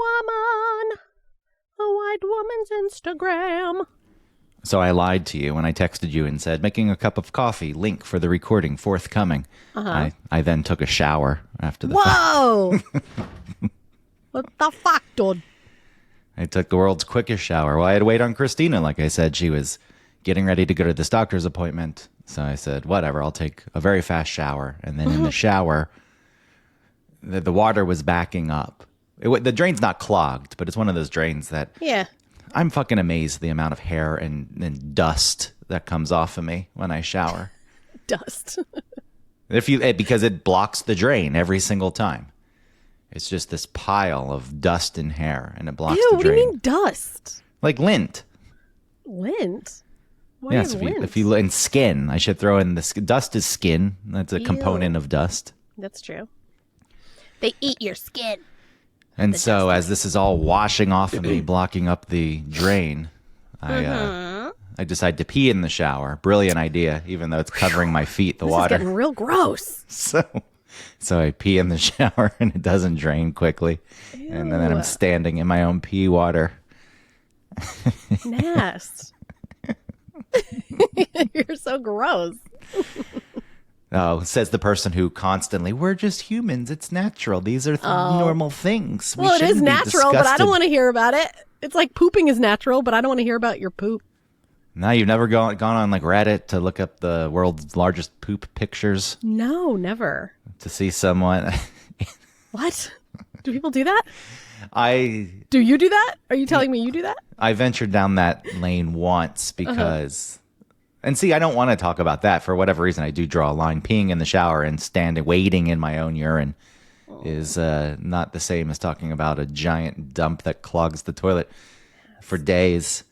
woman. A white woman's Instagram. So I lied to you when I texted you and said, making a cup of coffee, link for the recording, forthcoming. I then took a shower after the Whoa! What the fuck, dude? I took the world's quickest shower. Well, I had to wait on Christina. Like I said, she was getting ready to go to this doctor's appointment. So I said, whatever, I'll take a very fast shower. And then in the shower, the water was backing up. The drain's not clogged, but it's one of those drains that... Yeah. I'm fucking amazed at the amount of hair and dust that comes off of me when I shower. Dust. Because it blocks the drain every single time. It's just this pile of dust and hair, and it blocks the drain. What do you mean dust? Like lint. Lint? Why Yes, is lint? if you and skin, I should throw in the dust is skin. That's a component of dust. That's true. They eat your skin. And so, as this is all washing off of me, blocking up the drain, I decide to pee in the shower. Brilliant idea, even though it's covering my feet, the water. This is getting real gross. So I pee in the shower, and it doesn't drain quickly. Ew. And then I'm standing in my own pee water. Nasty. You're so gross. Oh, says the person who constantly, we're just humans. It's natural. These are normal things. Well, it is natural, but I don't want to hear about it. It's like pooping is natural, but I don't want to hear about your poop. No, you've never gone on like Reddit to look up the world's largest poop pictures? No, never. To see someone. What? Do people do that? Do you do that? Are you telling me you do that? I ventured down that lane once because... And see, I don't want to talk about that. For whatever reason, I do draw a line. Peeing in the shower and waiting in my own urine is not the same as talking about a giant dump that clogs the toilet for days.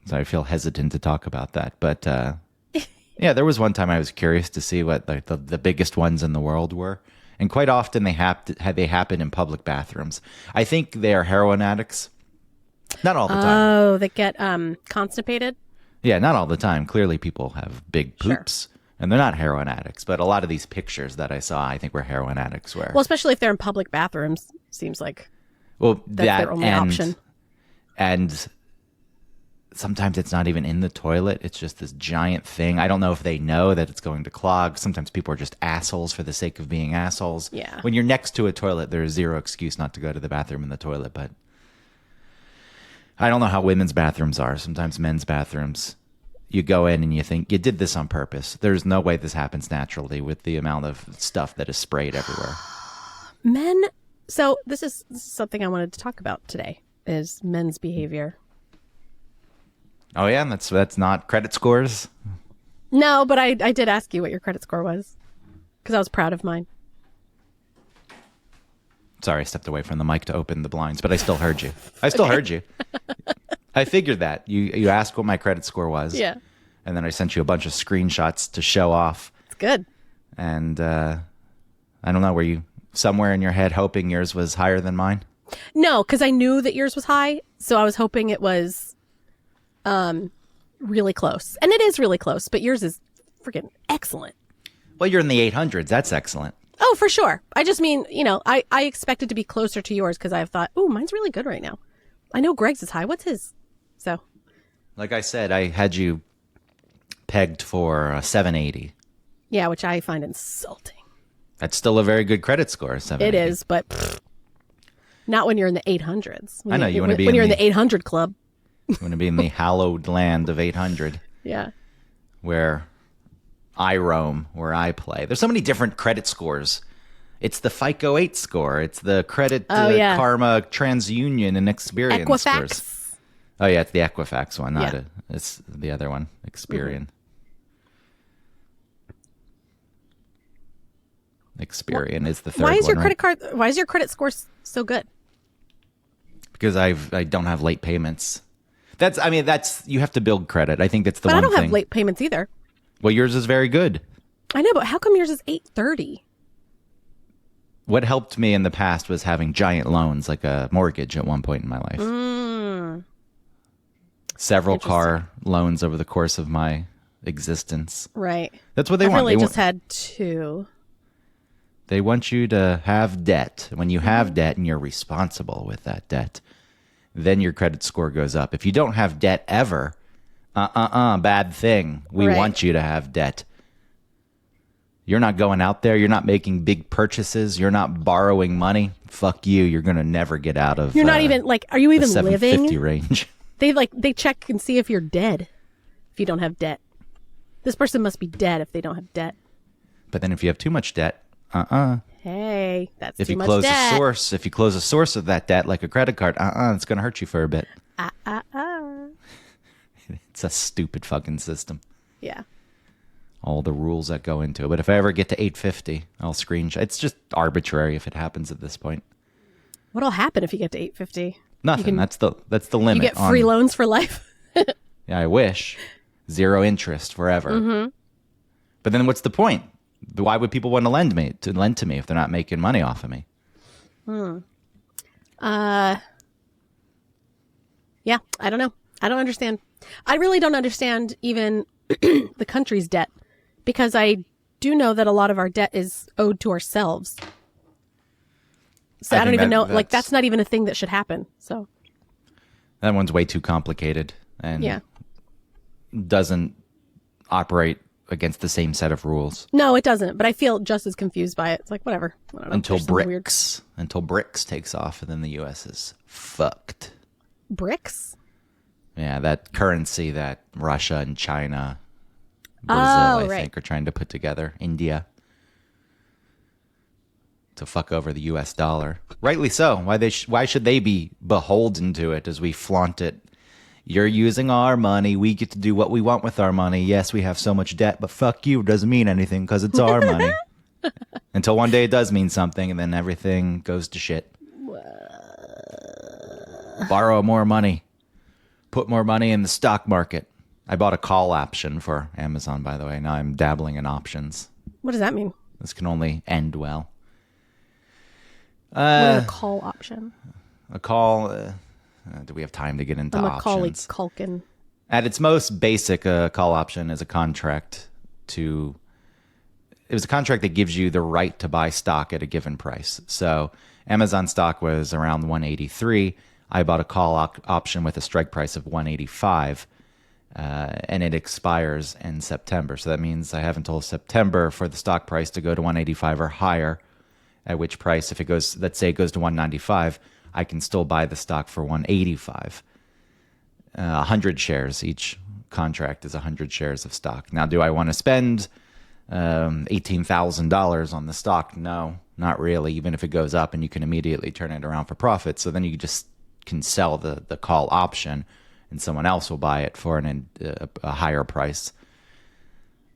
So I feel hesitant to talk about that. But yeah, there was one time I was curious to see what the biggest ones in the world were. And quite often they happen in public bathrooms. I think they are heroin addicts. Not all the time. Oh, they get constipated? Yeah, not all the time. Clearly people have big poops. Sure. And they're not heroin addicts. But a lot of these pictures that I saw, I think were heroin addicts. Well, especially if they're in public bathrooms. Seems like that's their only option. And sometimes it's not even in the toilet. It's just this giant thing. I don't know if they know that it's going to clog. Sometimes people are just assholes for the sake of being assholes. Yeah. When you're next to a toilet, there's zero excuse not to go to the bathroom in the toilet. But I don't know how women's bathrooms are. Sometimes men's bathrooms, you go in and you think, you did this on purpose. There's no way this happens naturally with the amount of stuff that is sprayed everywhere. Men, so this is something I wanted to talk about today, is men's behavior. Oh, yeah? That's not credit scores? No, but I did ask you what your credit score was, because I was proud of mine. Sorry, I stepped away from the mic to open the blinds, but I still heard you. Heard you. I figured that. You asked what my credit score was. Yeah. And then I sent you a bunch of screenshots to show off. It's good. And I don't know, were you somewhere in your head hoping yours was higher than mine? No, because I knew that yours was high, so I was hoping it was really close. And it is really close, but yours is freaking excellent. Well, you're in the 800s. That's excellent. Oh, for sure. I just mean, I expected to be closer to yours because I've thought, oh, mine's really good right now. I know Greg's is high. What's his? So. Like I said, I had you pegged for 780. Yeah, which I find insulting. That's still a very good credit score, 780. It is, but not when you're in the 800s. I know, you want to be when you're in the 800 club. You want to be in the hallowed land of 800. Yeah. Where I roam, where I play. There's so many different credit scores. It's the FICO 8 score. It's the Credit Karma, TransUnion, and Experian Equifax. scores. Oh, yeah, it's the Equifax one. It's the other one, Experian. Experian is the third one. Why is your credit score so good? Because I don't have late payments. You have to build credit. I think that's the one thing. But I don't have late payments either. Well, yours is very good. I know, but how come yours is 830? What helped me in the past was having giant loans, like a mortgage at one point in my life. Several car loans over the course of my existence. Right. That's what they want. I really just had 2. They want you to have debt. When you have debt and you're responsible with that debt, then your credit score goes up. If you don't have debt ever, bad thing. We Right. want you to have debt. You're not going out there. You're not making big purchases. You're not borrowing money. Fuck you. You're going to never get out of You're not even like, are you even the 750 living? range. They check and see if you're dead if you don't have debt. This person must be dead if they don't have debt. But then if you have too much debt, Hey, that's if too you much close debt. if you close a source of that debt like a credit card, it's going to hurt you for a bit. It's a stupid fucking system. Yeah. All the rules that go into it. But if I ever get to 850, I'll screenshot. It's just arbitrary if it happens at this point. What'll happen if you get to 850? Nothing. That's the limit. You get free loans for life. Yeah, I wish. 0 interest forever. Mm-hmm. But then what's the point? Why would people want to lend to me if they're not making money off of me? Yeah, I don't know. I don't understand. I really don't understand even the country's debt because I do know that a lot of our debt is owed to ourselves. So I don't think even know. that's- Like, that's not even a thing that should happen. So, That one's way too complicated and yeah. doesn't operate against the same set of rules No, it doesn't. But I feel just as confused by it. It's like, whatever. I don't know. until There's some weird- BRICS takes off, and then the U.S. is fucked. Bricks? Yeah, that currency that Russia and China, Brazil, I right. think, are trying to put together. India. To fuck over the U.S. dollar. Rightly so. Why should they be beholden to it as we flaunt it? You're using our money. We get to do what we want with our money. Yes, we have so much debt, but fuck you. It doesn't mean anything because it's our money. Until one day it does mean something, and then everything goes to shit. Borrow more money. Put more money in the stock market. I bought a call option for Amazon, by the way. Now I'm dabbling in options. What does that mean? This can only end well. What is a call option? A call. Do we have time to get into A Macaulay options? Culkin. At its most basic, a call option is a contract to. It was a contract that gives you the right to buy stock at a given price. So Amazon stock was around 183. I bought a call option with a strike price of 185, and it expires in September. So that means I have until September for the stock price to go to 185 or higher. At which price, if it goes, let's say it goes to 195, I can still buy the stock for 185. 100 shares. Each contract is 100 shares of stock. Now, do I want to spend $18,000 on the stock? No, not really, even if it goes up and you can immediately turn it around for profit. So then you just can sell the call option and someone else will buy it for a higher price.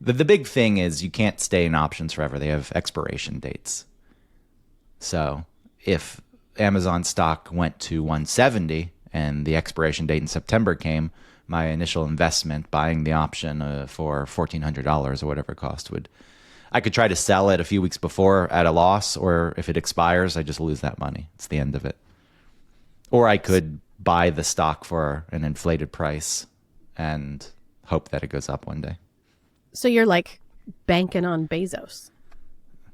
The big thing is you can't stay in options forever. They have expiration dates. So if Amazon stock went to 170 and the expiration date in September came, my initial investment buying the option for $1,400 or whatever it cost I could try to sell it a few weeks before at a loss, or if it expires, I just lose that money. It's the end of it. Or I could buy the stock for an inflated price and hope that it goes up one day. So you're like banking on Bezos.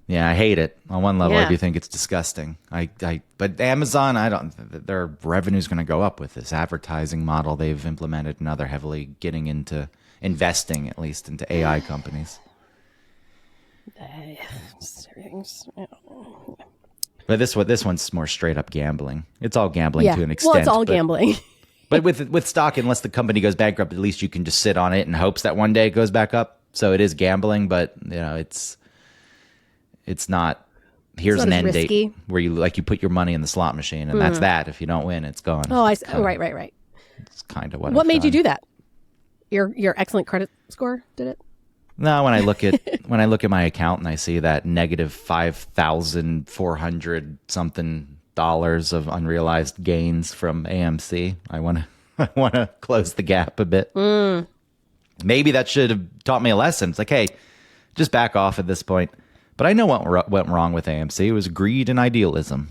Yeah, I hate it. On one level, Yeah. I do think it's disgusting. But Amazon, their revenue's going to go up with this advertising model they've implemented. Now they're heavily getting into investing, at least into AI companies. But this one's more straight up gambling. It's all gambling Yeah. to an extent. Well, it's all but- gambling. But with stock, unless the company goes bankrupt, at least you can just sit on it in hopes that one day it goes back up. So it is gambling, but it's not. Here's not an as end risky. date where you put your money in the slot machine, and that's that. If you don't win, it's gone. Oh, I see. Oh, right. It's kind of what. What I've made you done. do that? Your excellent credit score did it? No, when I look at my account and I see that negative $5,400 something of unrealized gains from AMC, I want to close the gap a bit. Maybe that should have taught me a lesson. It's like, hey, just back off at this point. But I know what went wrong with AMC. It was greed and idealism.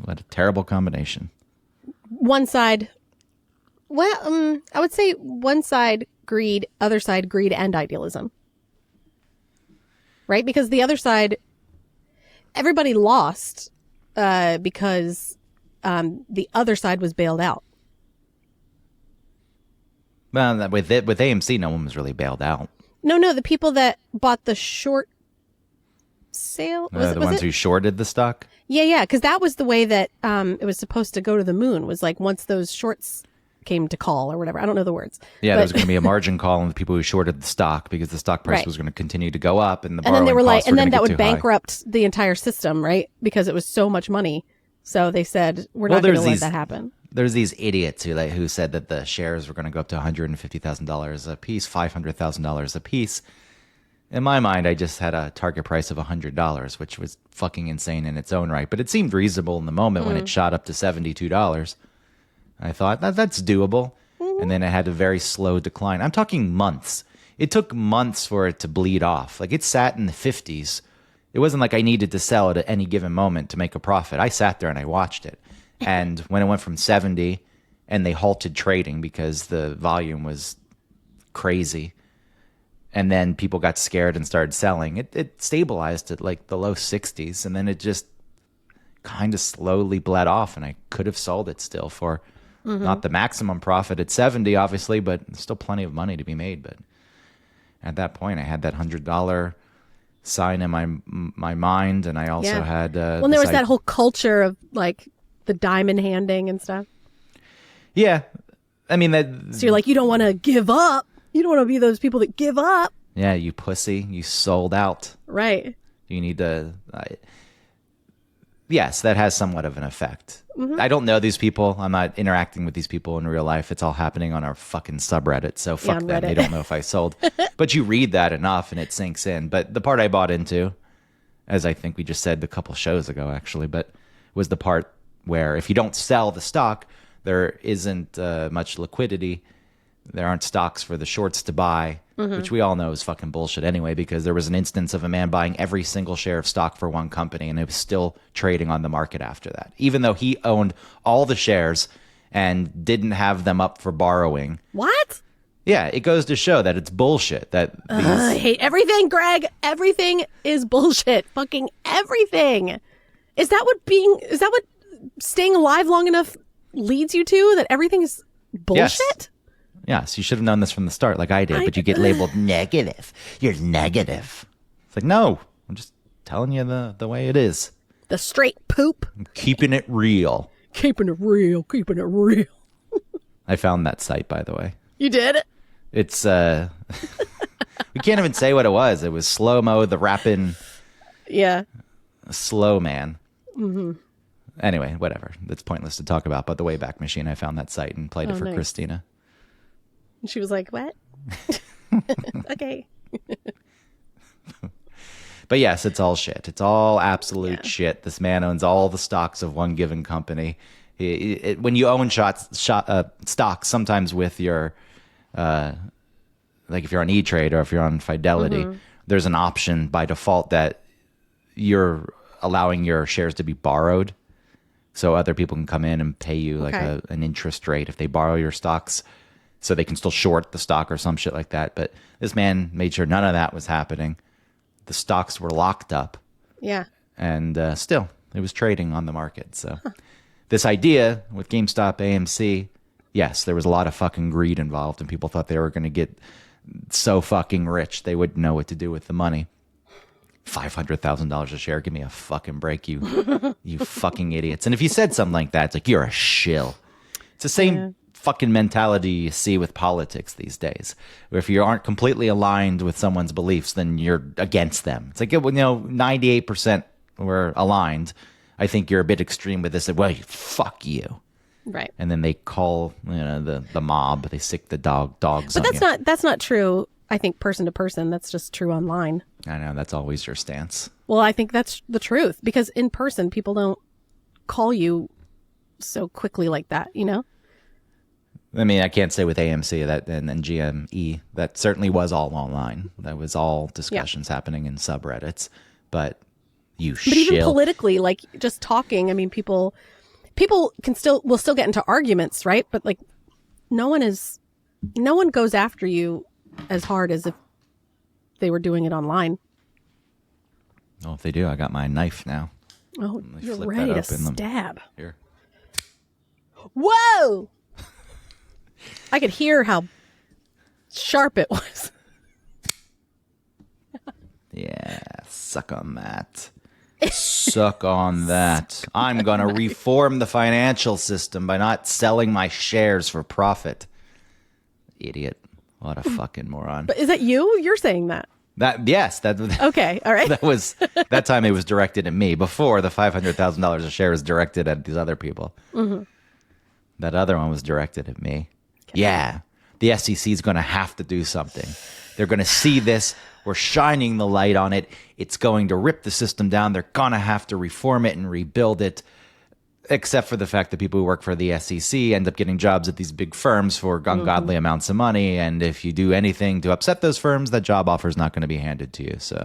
What a terrible combination. One side. Well, I would say one side greed, other side greed and idealism. Right? Because the other side everybody lost because the other side was bailed out. Well, with AMC, no one was really bailed out. No, the people that bought the short sale. The ones who shorted the stock? Yeah, because that was the way that it was supposed to go to the moon, was like once those shorts came to call or whatever. I don't know the words. Yeah, but there was going to be a margin call on the people who shorted the stock because the stock price Right. was going to continue to go up and the and then they were like, costs and were then gonna that get would too high. bankrupt the entire system, right? Because it was so much money. So they said, we're not going to let that happen. There's these idiots who said that the shares were going to go up to $150,000 a piece, $500,000 a piece. In my mind, I just had a target price of $100, which was fucking insane in its own right. But it seemed reasonable in the moment when it shot up to $72. I thought, that's doable. And then it had a very slow decline. I'm talking months. It took months for it to bleed off. Like, it sat in the 50s. It wasn't like I needed to sell it at any given moment to make a profit. I sat there and I watched it. And when it went from 70 and they halted trading because the volume was crazy, and then people got scared and started selling, it stabilized at like the low 60s, and then it just kind of slowly bled off, and I could have sold it still for not the maximum profit at 70, obviously, but still plenty of money to be made. But at that point, I had that $100 sign in my mind, and I also had well, there was that whole culture of like the diamond handing and stuff. Yeah, I mean that. So you're like, you don't want to give up. You don't want to be those people that give up. Yeah, you pussy. You sold out. Right. You need to. Yes, that has somewhat of an effect. I don't know these people. I'm not interacting with these people in real life. It's all happening on our fucking subreddit. So fuck on them. Reddit. They don't know if I sold. But you read that enough and it sinks in. But the part I bought into, as I think we just said a couple shows ago, actually, but was the part where if you don't sell the stock, there isn't much liquidity. There aren't stocks for the shorts to buy, which we all know is fucking bullshit anyway, because there was an instance of a man buying every single share of stock for one company and it was still trading on the market after that, even though he owned all the shares and didn't have them up for borrowing. What? Yeah, it goes to show that it's bullshit. That I hate everything, Greg. Everything is bullshit. Fucking everything. Is that what staying alive long enough leads you to? That everything is bullshit? Yes, you should have known this from the start, like I did, but you get labeled negative. You're negative. It's like, no, I'm just telling you the way it is. The straight poop. I'm keeping it real. Keeping it real. Keeping it real. I found that site, by the way. You did? It's, we can't even say what it was. It was Slow-Mo, the rapping Yeah. slow man. Anyway, whatever. That's pointless to talk about. But the Wayback Machine, I found that site and played it for nice. Christina. And she was like, what? Okay. But yes, it's all shit. It's all absolute shit. This man owns all the stocks of one given company. When you own stocks, sometimes with your, like if you're on E-Trade or if you're on Fidelity, there's an option by default that you're allowing your shares to be borrowed. So other people can come in and pay you like an interest rate if they borrow your stocks, so they can still short the stock or some shit like that. But this man made sure none of that was happening. The stocks were locked up. Yeah. And still, it was trading on the market. So this idea with GameStop, AMC, yes, there was a lot of fucking greed involved, and people thought they were going to get so fucking rich they wouldn't know what to do with the money. $500,000 a share. Give me a fucking break, you you fucking idiots. And if you said something like that, it's like, you're a shill. It's the same fucking mentality you see with politics these days. Where if you aren't completely aligned with someone's beliefs, then you're against them. It's like, 98% were aligned. I think you're a bit extreme with this. Like, well, fuck you. Right. And then they call, the mob. They sick the dogs. But on that's not true. I think person to person. That's just true online. I know that's always your stance. Well, I think that's the truth, because in person, people don't call you so quickly like that, I mean, I can't say with AMC that and GME that certainly was all online. That was all discussions happening in subreddits. But But even politically, like just talking, I mean, people will still get into arguments, right? But like, no one goes after you as hard as if they were doing it online. Oh, if they do, I got my knife now. Oh, me you're flip ready that to open. stab. Here. Whoa! I could hear how sharp it was. Yeah, suck on that. Suck on that. I'm going to reform the financial system by not selling my shares for profit. Idiot. What a fucking moron. But is that you? You're saying that. Yes, that Okay, all right. that was that time it was directed at me. Before, the $500,000 a share was directed at these other people. Mm-hmm. That other one was directed at me. Okay. Yeah, the SEC is going to have to do something. They're going to see this. We're shining the light on it. It's going to rip the system down. They're going to have to reform it and rebuild it, except for the fact that people who work for the SEC end up getting jobs at these big firms for ungodly amounts of money. And if you do anything to upset those firms, that job offer is not going to be handed to you. So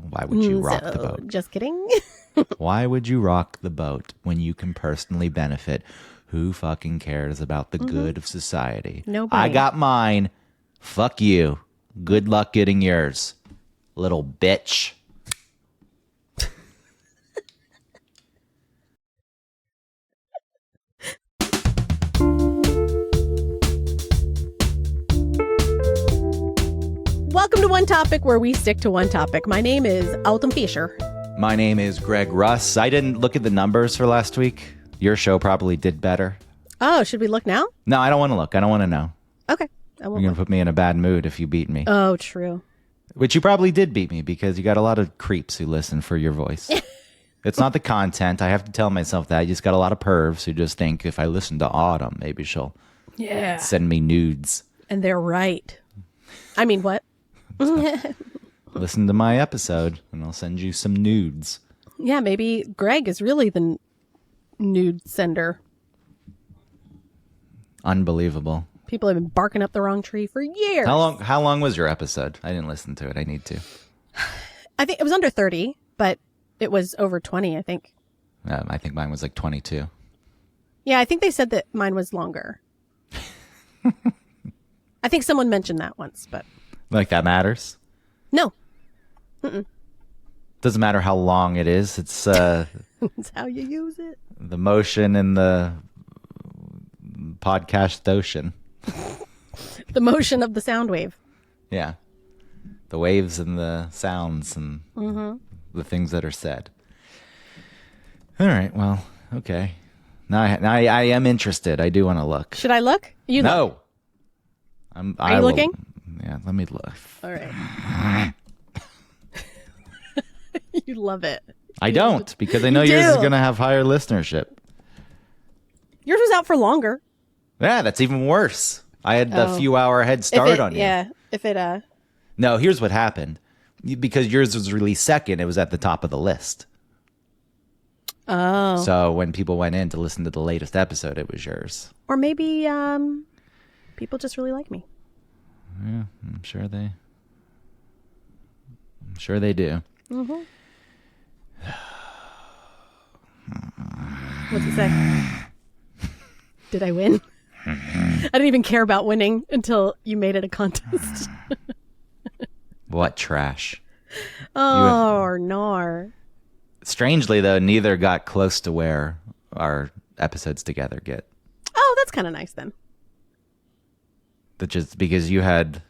why would you rock the boat? Just kidding. Why would you rock the boat when you can personally benefit? Who fucking cares about the good of society? Nobody. I got mine. Fuck you. Good luck getting yours, little bitch. Welcome to One Topic, where we stick to one topic. My name is Autumn Fisher. My name is Greg Russ. I didn't look at the numbers for last week. Your show probably did better. Oh, should we look now? No, I don't want to look. I don't want to know. Okay. I won't You're going look. to put me in a bad mood if you beat me. Oh, true. Which you probably did beat me because you got a lot of creeps who listen for your voice. It's not the content. I have to tell myself that. You just got a lot of pervs who just think if I listen to Autumn, maybe she'll send me nudes. And they're right. I mean, what? Listen to my episode and I'll send you some nudes. Yeah, maybe Greg is really the nude sender. Unbelievable. People have been barking up the wrong tree for years. How long was your episode? I didn't listen to it. I need to. I think it was under 30, but it was over 20, I think. I think mine was like 22. Yeah, I think they said that mine was longer. I think someone mentioned that once, but Like that matters? no. Doesn't matter how long it is. It's That's how you use it. the motion in the podcast ocean. The motion of the sound wave. Yeah. The waves and the sounds and the things that are said. All right. Well, okay. Now I am interested. I do want to look. Should I look? You look. No. Are you looking? Yeah, let me look. All right. You love it. I don't because I know You yours is do. going to have higher listenership. Yours was out for longer. Yeah, that's even worse. I had a Oh. few hour head start on you. Yeah. If it No, here's what happened. Because yours was released second, it was at the top of the list. Oh. So when people went in to listen to the latest episode, it was yours. Or maybe people just really like me. Yeah, I'm sure they do. What's it say? Did I win? I didn't even care about winning until you made it a contest. What trash. Oh, nor. Strangely, though, neither got close to where our episodes together get. Oh, that's kind of nice then. Which is because you had...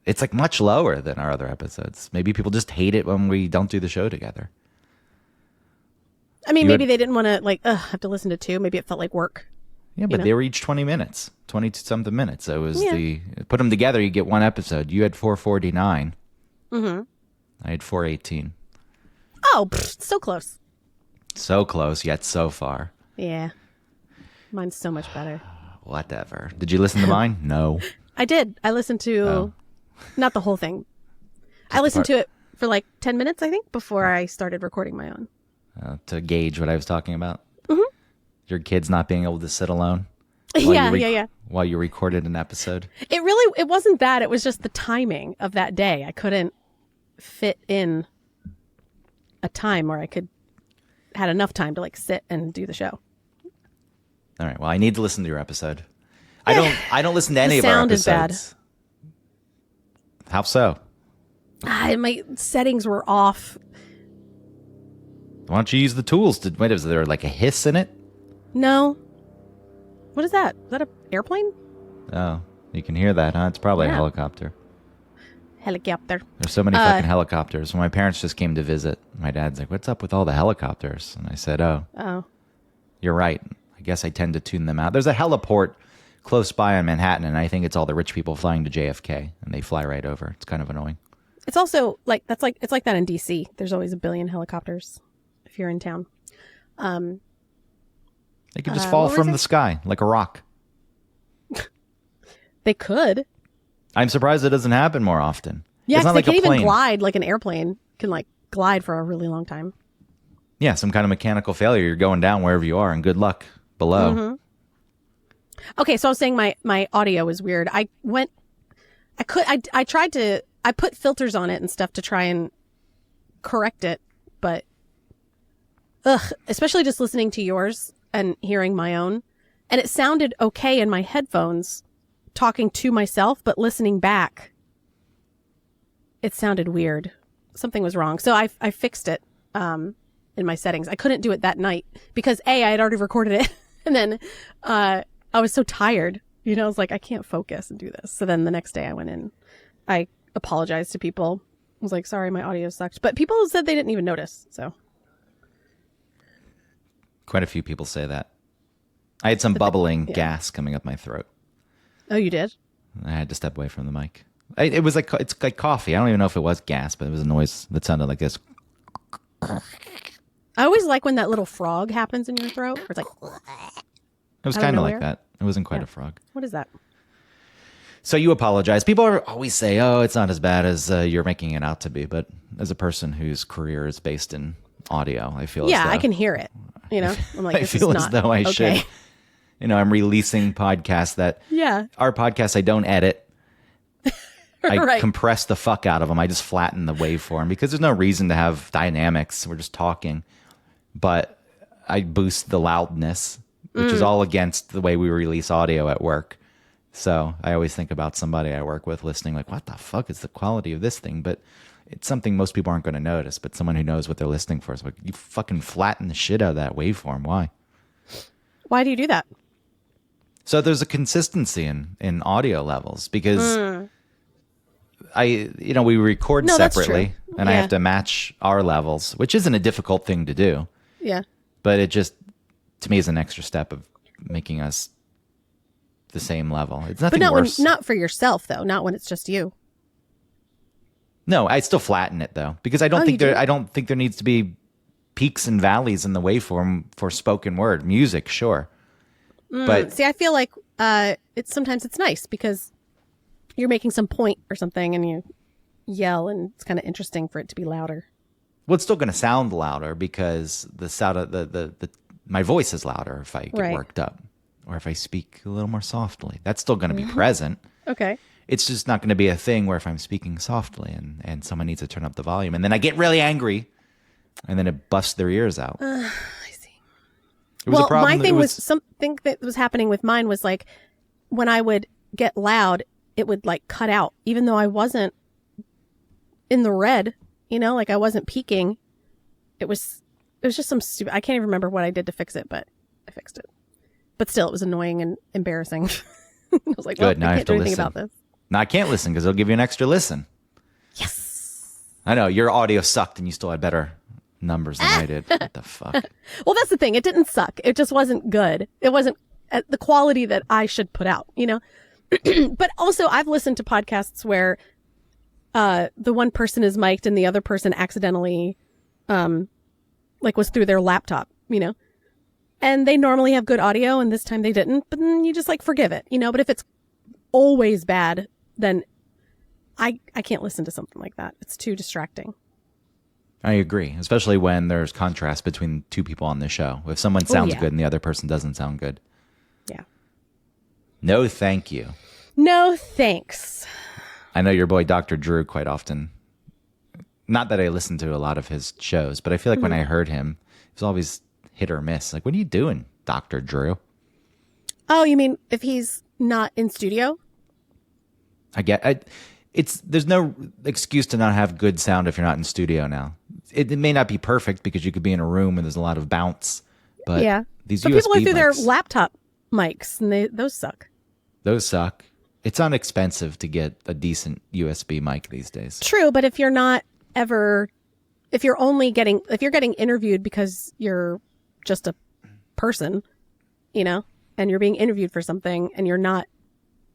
It's like much lower than our other episodes. Maybe people just hate it when we don't do the show together. I mean, You maybe had- they didn't want to have to listen to two. Maybe it felt like work. Yeah, but know? they were each 20 minutes, 20-something minutes. So it was Yeah. put them together, you get one episode. You had 449. I had 418. Oh, so close. So close, yet so far. Yeah. Mine's so much better. Whatever. Did you listen to mine? No. I did. I listened to, not the whole thing. I listened part. to it for like 10 minutes, I think, before I started recording my own. To gauge what I was talking about. Your kids not being able to sit alone. Yeah. While you recorded an episode. It wasn't that. It was just the timing of that day. I couldn't fit in a time where I had enough time to like sit and do the show. All right. Well, I need to listen to your episode. I don't listen to any of our sound is episodes. bad. How so? My settings were off. Why don't you use the tools? Wait, is there like a hiss in it? No. What is that? Is that an airplane? Oh, you can hear that, huh? It's probably a Yeah. helicopter. Helicopter. There's so many fucking helicopters. When my parents just came to visit, my dad's like, what's up with all the helicopters? And I said, oh, you're right. I guess I tend to tune them out. There's a heliport close by on Manhattan, and I think it's all the rich people flying to JFK, and they fly right over. It's kind of annoying. It's also like it's like that in DC. There's always a billion helicopters if you're in town. They could just fall from the sky like a rock. They could. I'm surprised it doesn't happen more often. Yeah, it's not they like can a even plane. glide like an airplane can like glide for a really long time. Yeah, some kind of mechanical failure. You're going down wherever you are, and good luck below. Mm-hmm. Okay, so I was saying my audio is weird. I put filters on it and stuff to try and correct it, but especially just listening to yours and hearing my own. And it sounded okay in my headphones talking to myself, but listening back, it sounded weird. Something was wrong. So I fixed it in my settings. I couldn't do it that night because I had already recorded it. And then I was so tired. You know, I was like, I can't focus and do this. So then the next day I went in. I apologized to people. I was like, sorry, my audio sucked. But people said they didn't even notice. So Quite a few people say that. I had some bubbling gas coming up my throat. Oh, you did? I had to step away from the mic. It was like, it's like coffee. I don't even know if it was gas, but it was a noise that sounded like this. I always like when that little frog happens in your throat. Where it's like, It was Out of kind of nowhere? like that. It wasn't quite a frog. what is that? So you apologize. People always say, oh, it's not as bad as you're making it out to be. But as a person whose career is based in audio, I feel Yeah, as though, I can hear it. You know, I'm like, I this feel is as not though I okay. should. You know, I'm releasing podcasts that Yeah. our podcasts I don't edit. I Right. compress the fuck out of them. I just flatten the waveform because there's no reason to have dynamics. We're just talking. But I boost the loudness, which is all against the way we release audio at work. So I always think about somebody I work with listening like, what the fuck is the quality of this thing? But it's something most people aren't going to notice. But someone who knows what they're listening for is like, you fucking flatten the shit out of that waveform. Why? Why do you do that? So there's a consistency in audio levels because we record No, that's separately true. and I Yeah. have to match our levels, which isn't a difficult thing to do, Yeah. but it just, to me, is an extra step of making us the same level. It's nothing But worse. not for yourself though. Not when it's just you. No, I still flatten it though, because I don't Oh, think you do? I don't think there needs to be peaks and valleys in the waveform for spoken word music, sure. But See, I feel like sometimes it's nice because you're making some point or something and you yell and it's kind of interesting for it to be louder. well, it's still going to sound louder because the sound of my voice is louder if I get Right. worked up or if I speak a little more softly. That's still going to be present. Okay. It's just not going to be a thing where if I'm speaking softly and someone needs to turn up the volume and then I get really angry and then it busts their ears out. I see. It was a Well, problem. my thing was something that was happening with mine was like when I would get loud, it would like cut out, even though I wasn't in the red, you know, like I wasn't peaking. It was just some stupid, I can't even remember what I did to fix it, but I fixed it. But still, it was annoying and embarrassing. I was like, Good, well, now I I have can't to do anything listen. about this. No, I can't listen because it'll give you an extra listen. Yes. I know your audio sucked and you still had better numbers than I did. What the fuck? Well, that's the thing. It didn't suck. It just wasn't good. It wasn't at the quality that I should put out, you know? But also, I've listened to podcasts where the one person is mic'd and the other person accidentally, like, was through their laptop, you know? And they normally have good audio, and this time they didn't. But then you just, like, forgive it, you know? But if it's always bad, then I can't listen to something like that. It's too distracting. I agree, especially when there's contrast between two people on the show. If someone sounds yeah. good and the other person doesn't sound good. Yeah. No, thank you. No, thanks. I know your boy Dr. Drew quite often. Not that I listen to a lot of his shows, but I feel like when I heard him, it was always hit or miss. Like, what are you doing, Dr. Drew? Oh, you mean if he's not in studio? There's no excuse to not have good sound if you're not in studio now. it may not be perfect because you could be in a room and there's a lot of bounce. But Yeah. these But USB people are through their mics, laptop mics, and those suck. those suck. It's inexpensive to get a decent USB mic these days. True, but if you're not ever, if you're getting interviewed because you're just a person, and you're being interviewed for something and you're not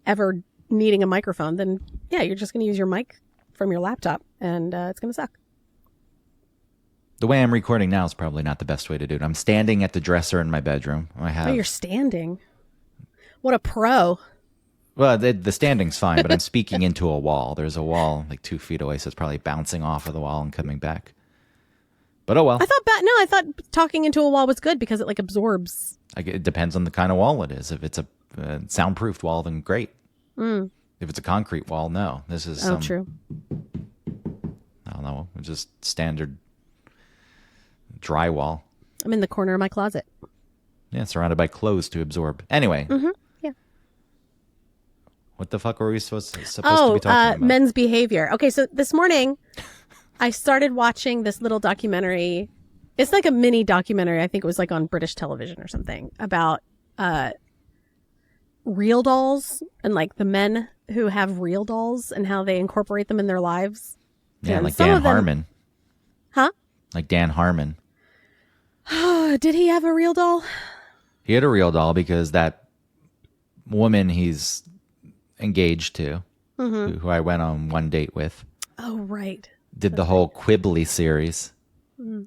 ever needing a microphone, then yeah, you're just going to use your mic from your laptop and it's going to suck. The way I'm recording now is probably not the best way to do it. I'm standing at the dresser in my bedroom. Oh, you're standing. What a pro. Well, the standing's fine, but I'm speaking into a wall. There's a wall like 2 feet away, so it's probably bouncing off of the wall and coming back. But oh well. I thought talking into a wall was good because it like absorbs. It depends on the kind of wall it is. If it's a soundproofed wall, then great. If it's a concrete wall, no. This is True. I don't know, just standard drywall. I'm in the corner of my closet. Yeah, surrounded by clothes to absorb. Anyway. Yeah. What the fuck were we supposed to be talking about? Men's behavior. Okay, so this morning I started watching this little documentary. It's like a mini documentary. I think it was like on British television or something about real dolls and like the men who have real dolls and how they incorporate them in their lives. Yeah, And like some Dan of them- Harmon. Huh? Like Dan Harmon. Did he have a real doll? He had a real doll because that woman he's engaged to, who I went on one date with, Oh, right. did the whole Quibbly series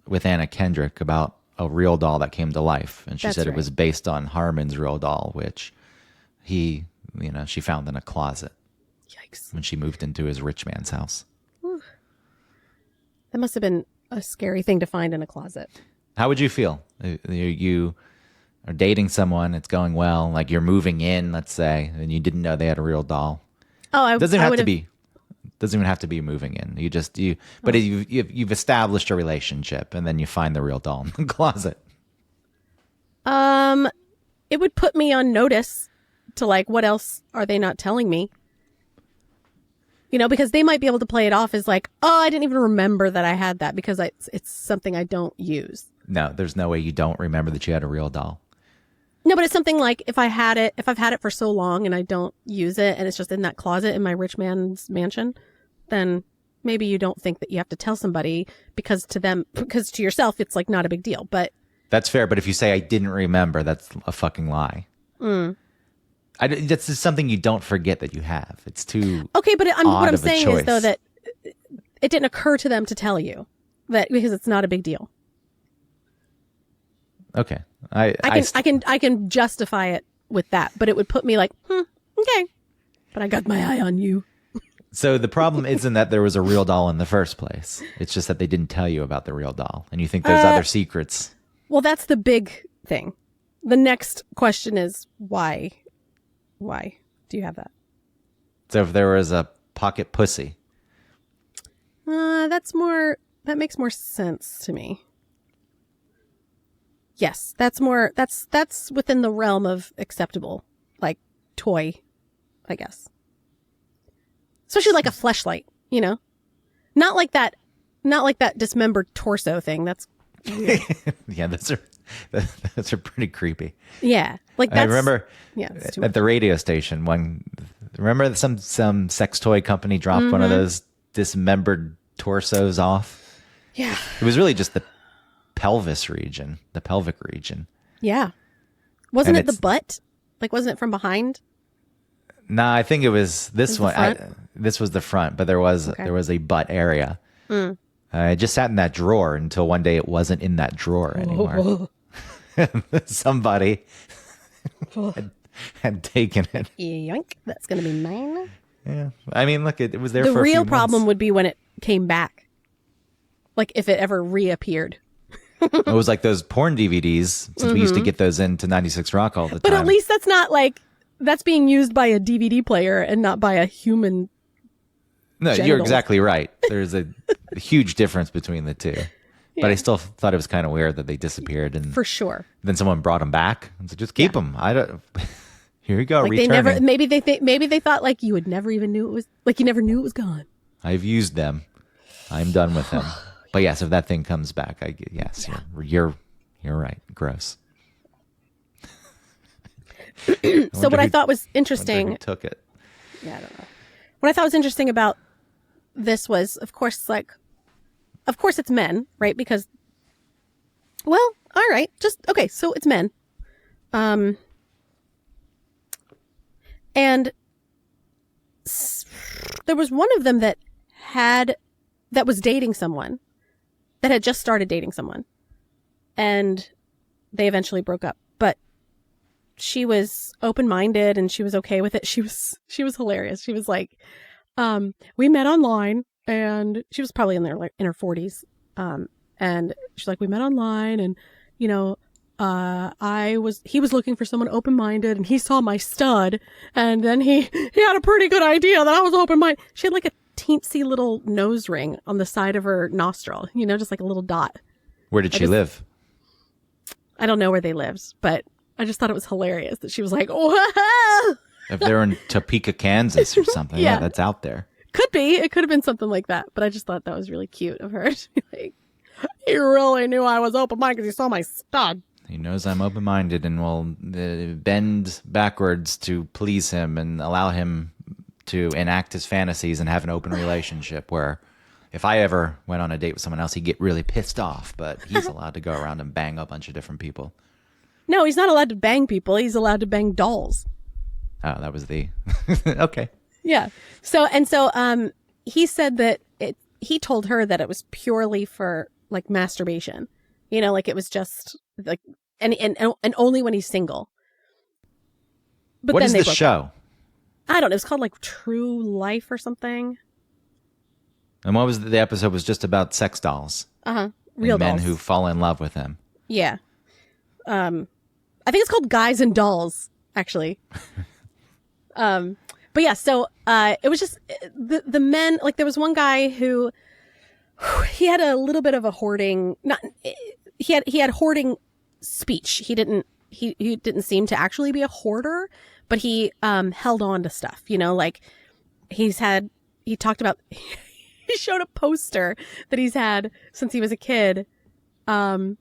with Anna Kendrick about a real doll that came to life. And she That's said it right. was based on Harmon's real doll, which she found in a closet Yikes. when she moved into his rich man's house. That must have been a scary thing to find in a closet. How would you feel? You are dating someone, it's going well, like you're moving in, let's say, and you didn't know they had a real doll. Oh, It doesn't even have to be moving in. But you've established a relationship, and then you find the real doll in the closet. It would put me on notice to like, what else are they not telling me? Because they might be able to play it off as like, oh, I didn't even remember that I had that because it's something I don't use. No, there's no way you don't remember that you had a real doll. No, but it's something like if I've had it for so long and I don't use it and it's just in that closet in my rich man's mansion, then maybe you don't think that you have to tell somebody because to yourself, it's like not a big deal. But That's fair, but if you say I didn't remember, that's a fucking lie. That's just something you don't forget that you have. It's too okay, but what odd I'm of a saying is though choice. that it didn't occur to them to tell you that because it's not a big deal. Okay. I can justify it with that, but it would put me like, okay. But I got my eye on you. So the problem isn't that there was a real doll in the first place. It's just that they didn't tell you about the real doll, and you think there's other secrets. Well, that's the big thing. The next question is why? Why do you have that? So if there was a pocket pussy, That makes more sense to me. Yes, that's within the realm of acceptable, like toy, I guess. Especially like a fleshlight, not like that dismembered torso thing. That's yeah, those are pretty creepy. yeah, like I that's, remember yeah, it's too at much. the radio station remember some sex toy company dropped one of those dismembered torsos off. Yeah, It was really just the pelvis region, the pelvic region. yeah. Wasn't And it the it's- butt? Like, wasn't it from behind? Nah, I think it was this Was the one. front? This was the front, but there was a butt area. I just sat in that drawer until one day it wasn't in that drawer anymore. Somebody had taken it. Yoink! That's gonna be mine. Yeah, I mean, look, it was there The for a real few problem months. would be when it came back. Like if it ever reappeared. It was like those porn DVDs, since we used to get those into 96 Rock all the But time. at least that's not like that's being used by a DVD player and not by a human. No, you're genitals. exactly right. There's a huge difference between the two. But I still thought it was kind of weird that they disappeared, and For sure. then someone brought them back and said, "Just keep them." I don't. Here you go. Like return they never it. maybe they thought like you would never even knew it was like you never knew it was gone. I've used them. I'm done with them. But yes, if that thing comes back, yes, you're right. Gross. So what I thought was Who interesting, took it? yeah, I don't know. What I thought was interesting about this was, of course, it's men, right? Because, well, all right, okay, so it's men. And there was one of them that was dating someone, that had just started dating someone, and they eventually broke up. But she was open-minded and she was okay with it. She was hilarious. She was like, we met online, and she was probably in her 40s. And she's like, we met online, and you know, he was looking for someone open-minded, and he saw my stud, and then he had a pretty good idea that I was open-minded. She had like a teensy little nose ring on the side of her nostril, just like a little dot. Where did she live? I don't know where they lived, but I just thought it was hilarious that she was like, whoa! If they're in Topeka, Kansas or something, yeah, that's out there. Could be. It could have been something like that, but I just thought that was really cute of her to be like, he really knew I was open-minded because he saw my stud. He knows I'm open-minded and will bend backwards to please him and allow him to enact his fantasies and have an open relationship where if I ever went on a date with someone else, he'd get really pissed off, but he's allowed to go around and bang a bunch of different people. No, he's not allowed to bang people. He's allowed to bang dolls. Oh, that was the... Okay. Yeah. So he said that he told her that it was purely for like masturbation, like it was just like, and only when he's single. But what then is this show? I don't know. It's called like True Life or something. And what was the episode was just about sex dolls? Real men dolls. who fall in love with him. Yeah. I think it's called Guys and Dolls, actually. But yeah, so it was just the men, like there was one guy who he had a little bit of a hoarding, he had hoarding speech. He didn't seem to actually be a hoarder, but he held on to stuff, like he talked about he showed a poster that he's had since he was a kid. And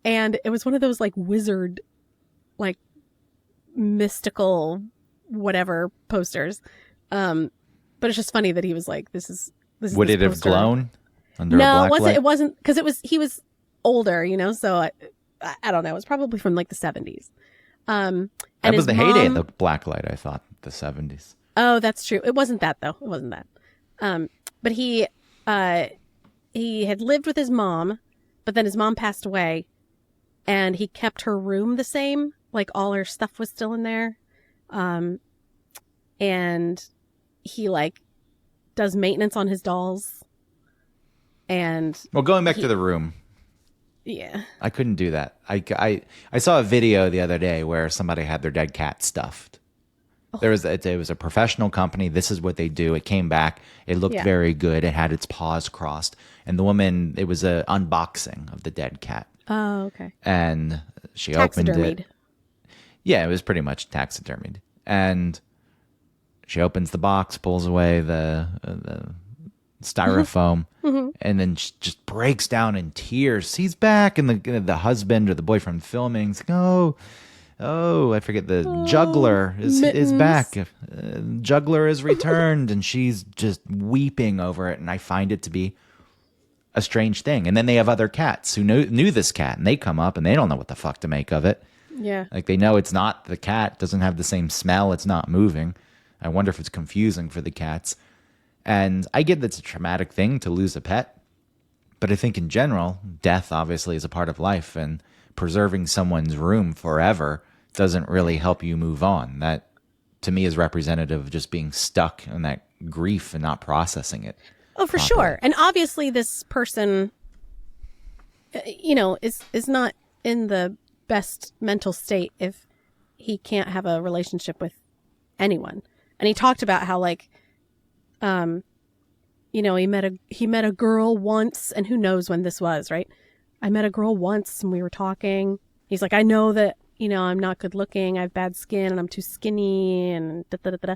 it was one of those like wizard, like mystical whatever posters. But it's just funny that he was like, this is Would this it have poster. glown under a No, black light? it wasn't because he was older, so I don't know. It was probably from like the 70s. And That was his the heyday of mom- the black light, I thought, the 70s. Oh, that's true. It wasn't that though. It wasn't that. But he had lived with his mom, but then his mom passed away, and he kept her room the same. Like all her stuff was still in there. And he like does maintenance on his dolls. And Well, going back to the room, yeah. I couldn't do that. I saw a video the other day where somebody had their dead cat stuffed. It was a professional company. This is what they do. It came back. It looked very good. It had its paws crossed. And the woman, it was an unboxing of the dead cat. Oh, okay. And she opened Taxidermied. it. Yeah, it was pretty much taxidermied. And she opens the box, pulls away the styrofoam, and then she just breaks down in tears. He's back, and the husband or the boyfriend filming. He's like, oh, I forget the juggler is back. Juggler is returned, and she's just weeping over it. And I find it to be a strange thing. And then they have other cats who knew this cat, and they come up and they don't know what the fuck to make of it. Yeah. Like they know it's not the cat, doesn't have the same smell, it's not moving. I wonder if it's confusing for the cats. And I get that's a traumatic thing to lose a pet, but I think in general, death obviously is a part of life, and preserving someone's room forever doesn't really help you move on. That to me is representative of just being stuck in that grief and not processing it. Oh, for sure. And obviously this person, is not in the best mental state if he can't have a relationship with anyone. And he talked about how like, he met a girl once, and who knows when this was, right? I met a girl once and we were talking. He's like, I know that, I'm not good looking. I have bad skin and I'm too skinny and da, da, da, da.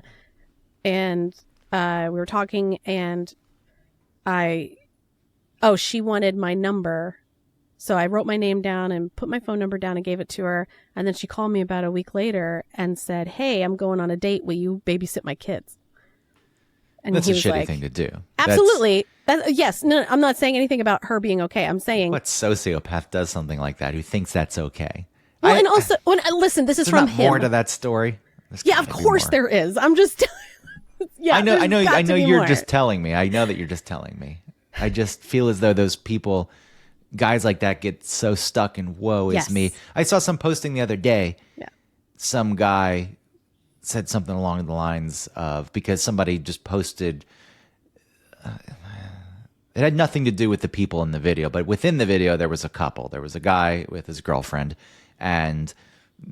And we were talking, and I oh, she wanted my number. So I wrote my name down and put my phone number down and gave it to her. And then she called me about a week later and said, hey, I'm going on a date. Will you babysit my kids? And That's he a was shitty like, thing to do. absolutely. Yes. No, I'm not saying anything about her being okay. I'm saying, What sociopath does something like that? Who thinks that's okay? well, and also, listen, this is There's from not him. more to that story. There's Yeah, of gotta be course more. there is. I'm just, yeah. I know. there's got I to know. be You're more. just telling me. I know that you're just telling me. I just feel as though those people, guys like that, get so stuck in "woe Yes. is me." I saw some posting the other day. Yeah. Some guy said something along the lines of, because somebody just posted. It had nothing to do with the people in the video, but within the video there was a couple. There was a guy with his girlfriend, and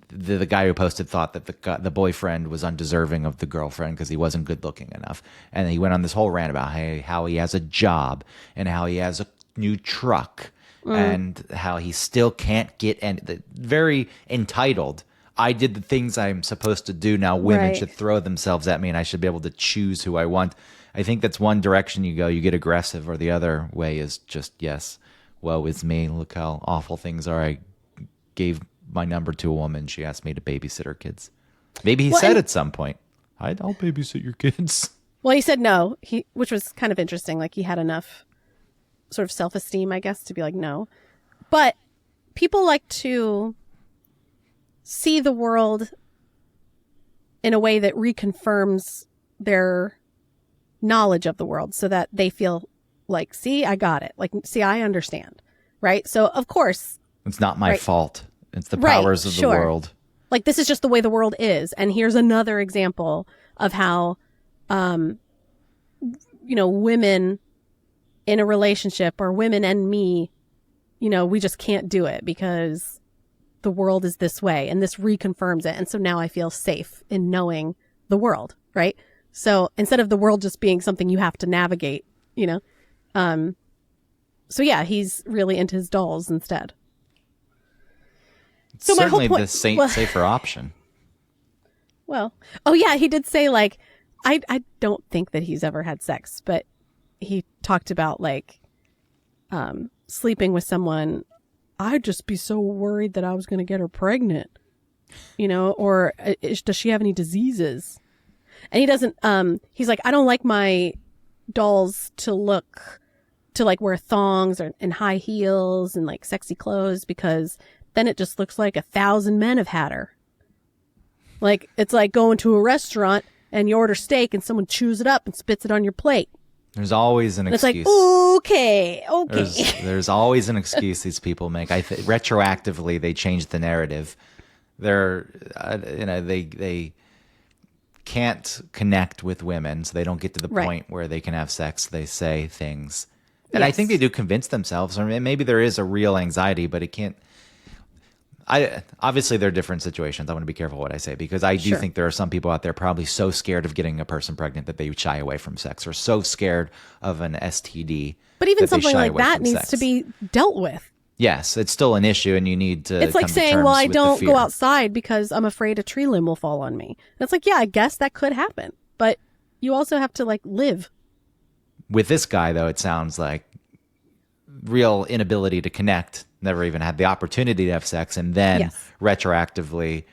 the guy who posted thought that the boyfriend was undeserving of the girlfriend because he wasn't good looking enough. And he went on this whole rant about how he has a job and how he has a new truck and how he still can't get any. Very entitled. I did the things I'm supposed to do. Now women Right. should throw themselves at me and I should be able to choose who I want. I think that's one direction you go. You get aggressive, or the other way is just, yes, woe is me. Look how awful things are. I gave my number to a woman. She asked me to babysit her kids. Maybe he Well, said and- at some point, I'll babysit your kids. Well, he said no, which was kind of interesting. Like he had enough sort of self-esteem, I guess, to be like, no. But people like to see the world in a way that reconfirms their knowledge of the world so that they feel like, see, I got it. Like, see, I understand. Right. So, of course, It's not my Right. fault. It's the Right, powers of the sure. world. like this is just the way the world is. And here's another example of how, women in a relationship, or women and me, we just can't do it because the world is this way, and this reconfirms it. And so now I feel safe in knowing the world, right? So instead of the world just being something you have to navigate, so yeah, he's really into his dolls instead. It's So my whole certainly point- the well- safer option. Well, oh yeah, he did say like, I don't think that he's ever had sex, but he talked about like, sleeping with someone. I'd just be so worried that I was going to get her pregnant, or does she have any diseases? And he doesn't, he's like, I don't like my dolls to like wear thongs and high heels and like sexy clothes, because then it just looks like 1,000 men have had her. Like, it's like going to a restaurant and you order steak and someone chews it up and spits it on your plate. There's always an And it's like, excuse. okay. There's always an excuse these people make. Retroactively, they change the narrative. They're, they can't connect with women, so they don't get to the Right. point where they can have sex. They say things, and I Yes. think they do convince themselves. Or maybe there is a real anxiety, but it can't. Obviously there are different situations. I want to be careful what I say, because I do Sure. think there are some people out there probably so scared of getting a person pregnant that they shy away from sex, or so scared of an STD. But even that they something shy like away that from needs sex. to be dealt with. Yes, it's still an issue, and you need to. It's like come to saying, terms well, I with the don't go fear. outside because I'm afraid a tree limb will fall on me. And it's like, yeah, I guess that could happen. But you also have to like live. With this guy, though, it sounds like real inability to connect. Never even had the opportunity to have sex, and then Yes. retroactively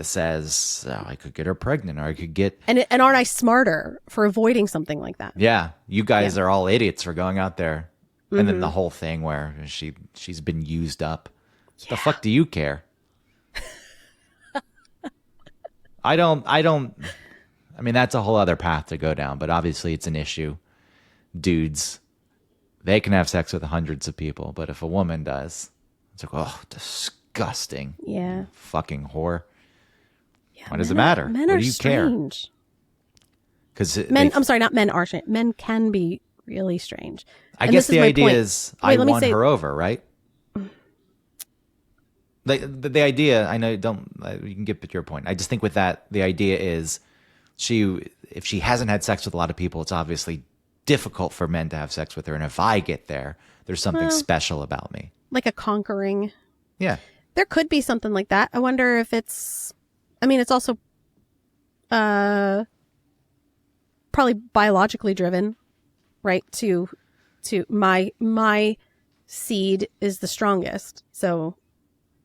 says, oh, "I could get her pregnant, or I could get." And aren't I smarter for avoiding something like that? Yeah, you guys are all idiots for going out there, and Mm-hmm. then the whole thing where she's been used up. The fuck do you care? I don't. I mean, that's a whole other path to go down, but obviously it's an issue. Dudes, they can have sex with hundreds of people, but if a woman does, it's like, oh, disgusting. Yeah. Fucking whore. Yeah, Why does it men are- matter? Men What are do you care? strange. Because Men, I'm sorry, not men are strange. Men can be really strange. I And guess this the my idea point. is Wait, I let me won say- her over, right? The idea, I know, you can get your point. I just think with that, the idea is if she hasn't had sex with a lot of people, it's obviously difficult for men to have sex with her. And if I get there, there's something special about me. Like a conquering. Yeah. There could be something like that. I wonder if it's also probably biologically driven, right? To to my seed is the strongest. So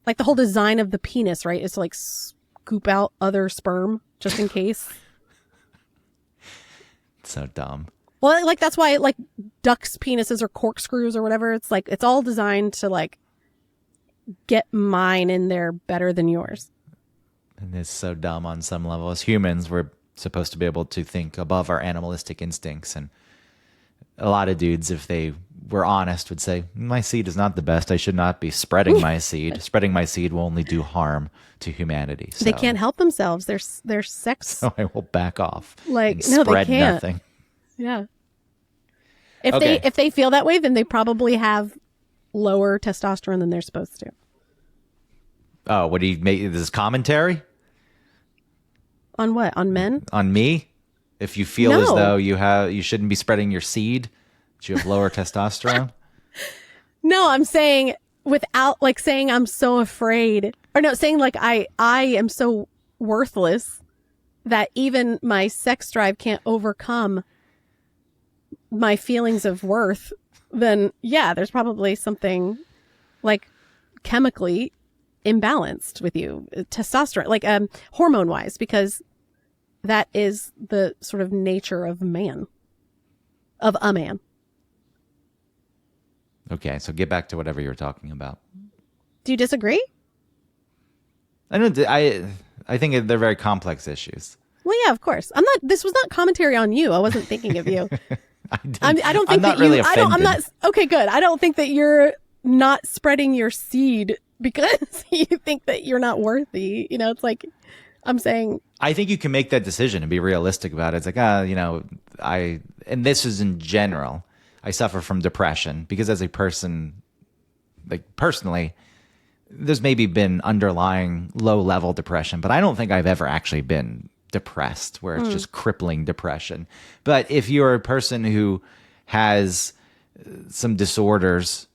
like the whole design of the penis, right, is to like scoop out other sperm just in case. So dumb. Well, like that's why like ducks' penises or corkscrews or whatever. It's like it's all designed to like get mine in there better than yours. And it's so dumb on some level. As humans, we're supposed to be able to think above our animalistic instincts. And a lot of dudes, if they were honest, would say, my seed is not the best. I should not be spreading my seed. Spreading my seed will only do harm to humanity. So, They can't help themselves. They're sex. so I will back off. Like, and no, they spread can't. nothing. Yeah. If Okay. they feel that way, then they probably have lower testosterone than they're supposed to. Oh, what do you make? This is commentary On what? On men? on me? If you feel as No. though you shouldn't be spreading your seed, that you have lower testosterone. No, I'm saying without like saying I'm so afraid, or no, saying like I am so worthless that even my sex drive can't overcome my feelings of worth. Then yeah, there's probably something like chemically imbalanced with you, testosterone, like hormone wise, because that is the sort of nature of a man. Okay, so get back to whatever you were talking about. Do you disagree? I think they're very complex issues. Well, yeah, of course. This was not commentary on you. I wasn't thinking of you. I don't think I'm not that really you. I'm not. Okay, good. I don't think that you're not spreading your seed because you think that you're not worthy. You know, it's like I'm saying. I think you can make that decision and be realistic about it. It's like, and this is in general, I suffer from depression because as a person, like personally, there's maybe been underlying low level depression, but I don't think I've ever actually been depressed where it's just crippling depression. But if you're a person who has some disorders,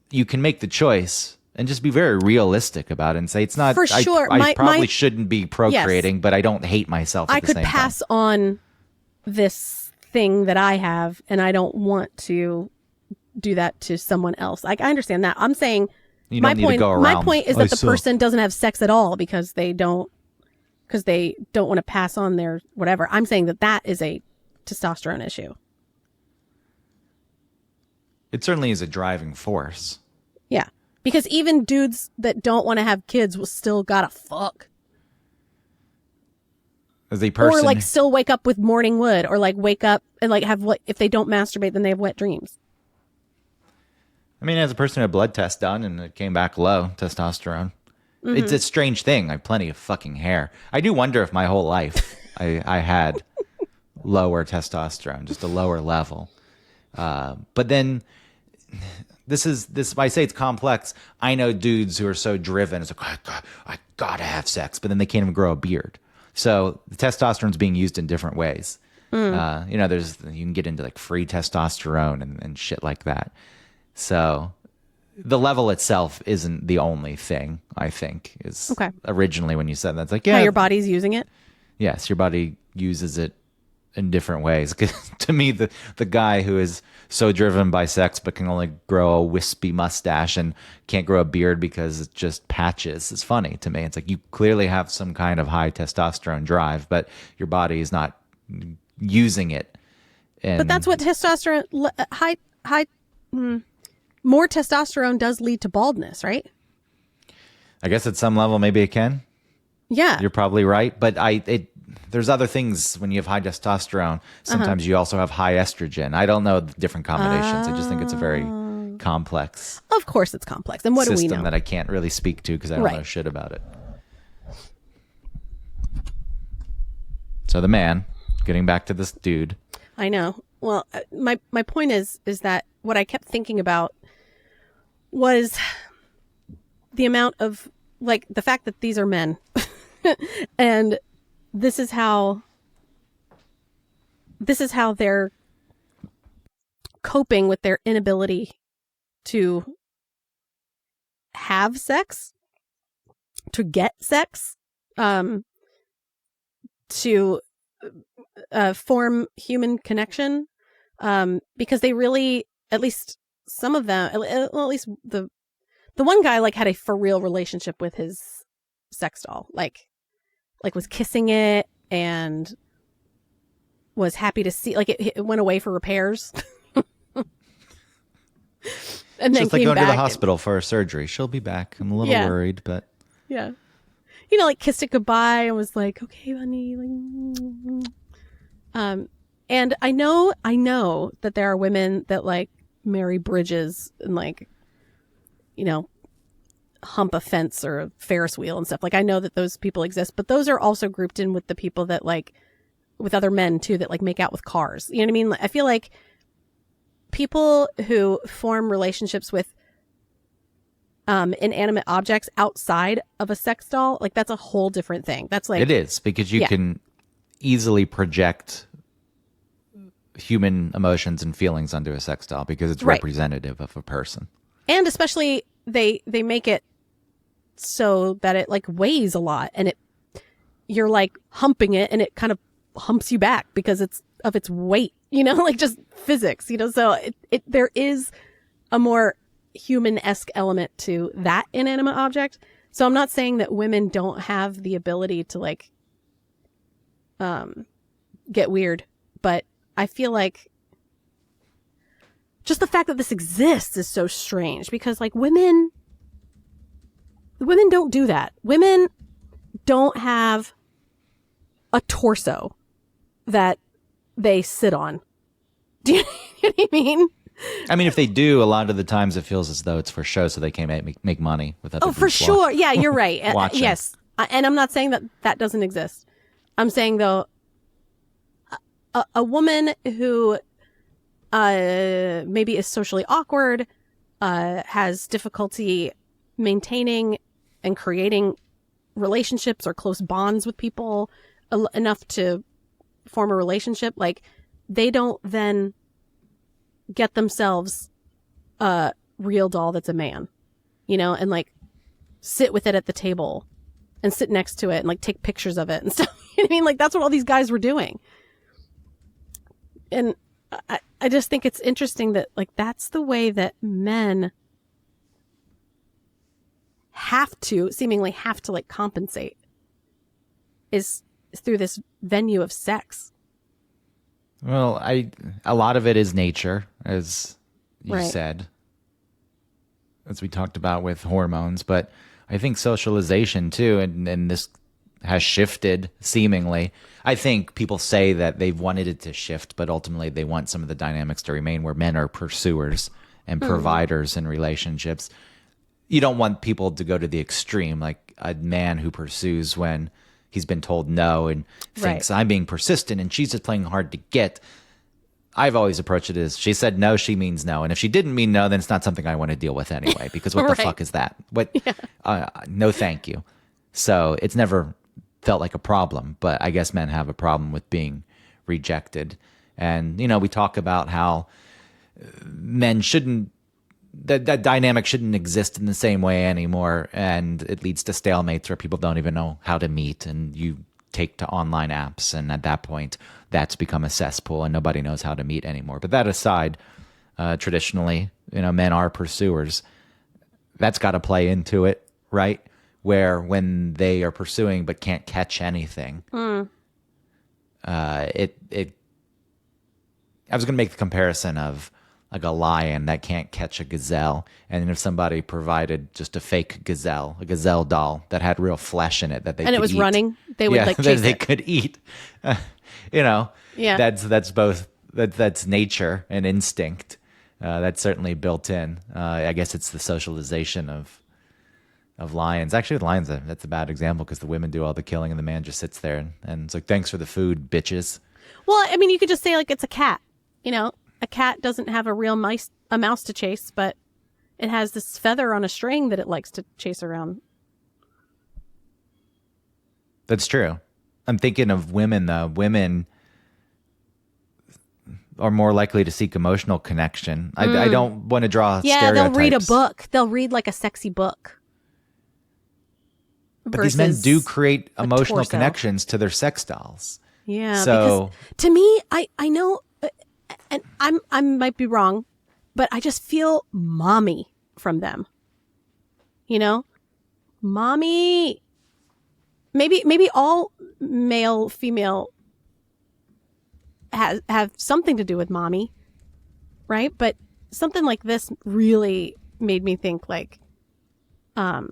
you can make the choice and just be very realistic about it and say, it's not, For sure. I probably shouldn't be procreating, but I don't hate myself at I the could same pass time. on this thing that I have, and I don't want to do that to someone else. Like I understand that. I'm saying You my don't need to point. go My around, point is "I that the suck." person doesn't have sex at all because they don't want to pass on their whatever. I'm saying that is a testosterone issue. It certainly is a driving force. Yeah. Because even dudes that don't want to have kids will still gotta fuck. As a person, Or like still wake up with morning wood, or like wake up and like have what if they don't masturbate, then they have wet dreams. I mean, as a person who had a blood test done and it came back low testosterone, it's a strange thing. I have plenty of fucking hair. I do wonder if my whole life I had lower testosterone, just a lower level. But then this. I say it's complex. I know dudes who are so driven. It's like I gotta have sex, but then they can't even grow a beard. So the testosterone's being used in different ways. You can get into like free testosterone and shit like that. So the level itself isn't the only thing, I think, is Okay. originally when you said that. It's like, How yeah, your body's using it. yes, your body uses it in different ways. 'Cause to me, the guy who is so driven by sex but can only grow a wispy mustache and can't grow a beard because it's just patches is funny to me. It's like you clearly have some kind of high testosterone drive, but your body is not using it. And But that's what testosterone more testosterone does lead to baldness, right? I guess at some level maybe it can. Yeah. You're probably right, but there's other things when you have high testosterone. Sometimes you also have high estrogen. I don't know the different combinations. I just think it's a very complex Of course it's complex. And what do we system know? that I can't really speak to because I don't Right. know shit about it. So the man, getting back to this dude. I know. Well, my point is that what I kept thinking about was the amount of like the fact that these are men and this is how they're coping with their inability to have sex, to get sex, to form human connection, because they really at least some of them, well, at least the one guy like had a for real relationship with his sex doll, like was kissing it and was happy to see, like it went away for repairs. And then Just like came going to back the hospital for a surgery. She'll be back. I'm a little worried, but yeah, like kissed it goodbye and was like, okay, honey. Like, and I know that there are women that like marry bridges and like, hump a fence or a Ferris wheel and stuff. Like I know that those people exist, but those are also grouped in with the people that like, with other men too, that like make out with cars. You know what I mean? I feel like people who form relationships with inanimate objects outside of a sex doll, like that's a whole different thing. That's like, it is, because you can easily project human emotions and feelings onto a sex doll because it's representative of a person. And especially they make it so that it like weighs a lot, and you're like humping it and it kind of humps you back because it's of its weight, like just physics, so there is a more human-esque element to that inanimate object. So I'm not saying that women don't have the ability to like get weird, but I feel like just the fact that this exists is so strange, because like women don't do that. Women don't have a torso that they sit on. Do you know what I mean? I mean, if they do, a lot of the times it feels as though it's for show so they can make money with other people. For sure. Yeah, you're right. Yes. And I'm not saying that doesn't exist. I'm saying, though, a woman who maybe is socially awkward, has difficulty maintaining and creating relationships or close bonds with people enough to form a relationship, like they don't then get themselves a real doll that's a man, and like sit with it at the table and sit next to it and like take pictures of it and stuff. You know what I mean? Like that's what all these guys were doing. And I just think it's interesting that like that's the way that men seemingly have to like compensate, is through this venue of sex. Well, a lot of it is nature, as you said, as we talked about with hormones, but I think socialization too, and this has shifted seemingly. I think people say that they've wanted it to shift, but ultimately they want some of the dynamics to remain where men are pursuers and providers in relationships. You don't want people to go to the extreme, like a man who pursues when he's been told no and thinks I'm being persistent and she's just playing hard to get. I've always approached it as she said no, she means no. And if she didn't mean no, then it's not something I want to deal with anyway, because what the fuck is that? No, thank you. So it's never felt like a problem, but I guess men have a problem with being rejected. And, we talk about how men shouldn't, that dynamic shouldn't exist in the same way anymore, and it leads to stalemates where people don't even know how to meet, and you take to online apps, and at that point that's become a cesspool and nobody knows how to meet anymore. But that aside, traditionally, men are pursuers. That's got to play into it, right? Where when they are pursuing but can't catch anything, I was going to make the comparison of like a lion that can't catch a gazelle. And if somebody provided just a fake gazelle, a gazelle doll that had real flesh in it that they could eat. And it was running, they would like chase they it. could eat. That's both, that's nature and instinct. That's certainly built in. I guess it's the socialization of lions. Actually, with lions, that's a bad example because the women do all the killing and the man just sits there and it's like, thanks for the food, bitches. Well, I mean, you could just say like it's a cat, A cat doesn't have a real mouse to chase, but it has this feather on a string that it likes to chase around. That's true. I'm thinking of women, though. Women are more likely to seek emotional connection. I don't want to draw stereotypes. Yeah, they'll read a book. They'll read like a sexy book. But these men do create emotional connections to their sex dolls. Yeah, so because to me, I know, and I might be wrong, but I just feel mommy from them. You know? Mommy. Maybe all male, female have something to do with mommy, right? But something like this really made me think like, I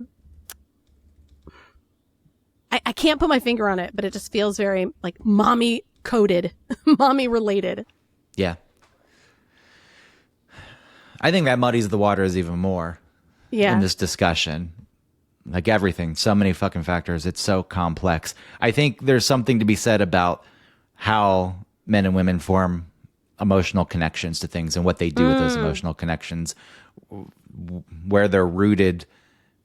can't put my finger on it, but it just feels very like mommy coded, mommy related. Yeah. I think that muddies the waters even more in this discussion. Like everything, so many fucking factors. It's so complex. I think there's something to be said about how men and women form emotional connections to things and what they do with those emotional connections, where they're rooted,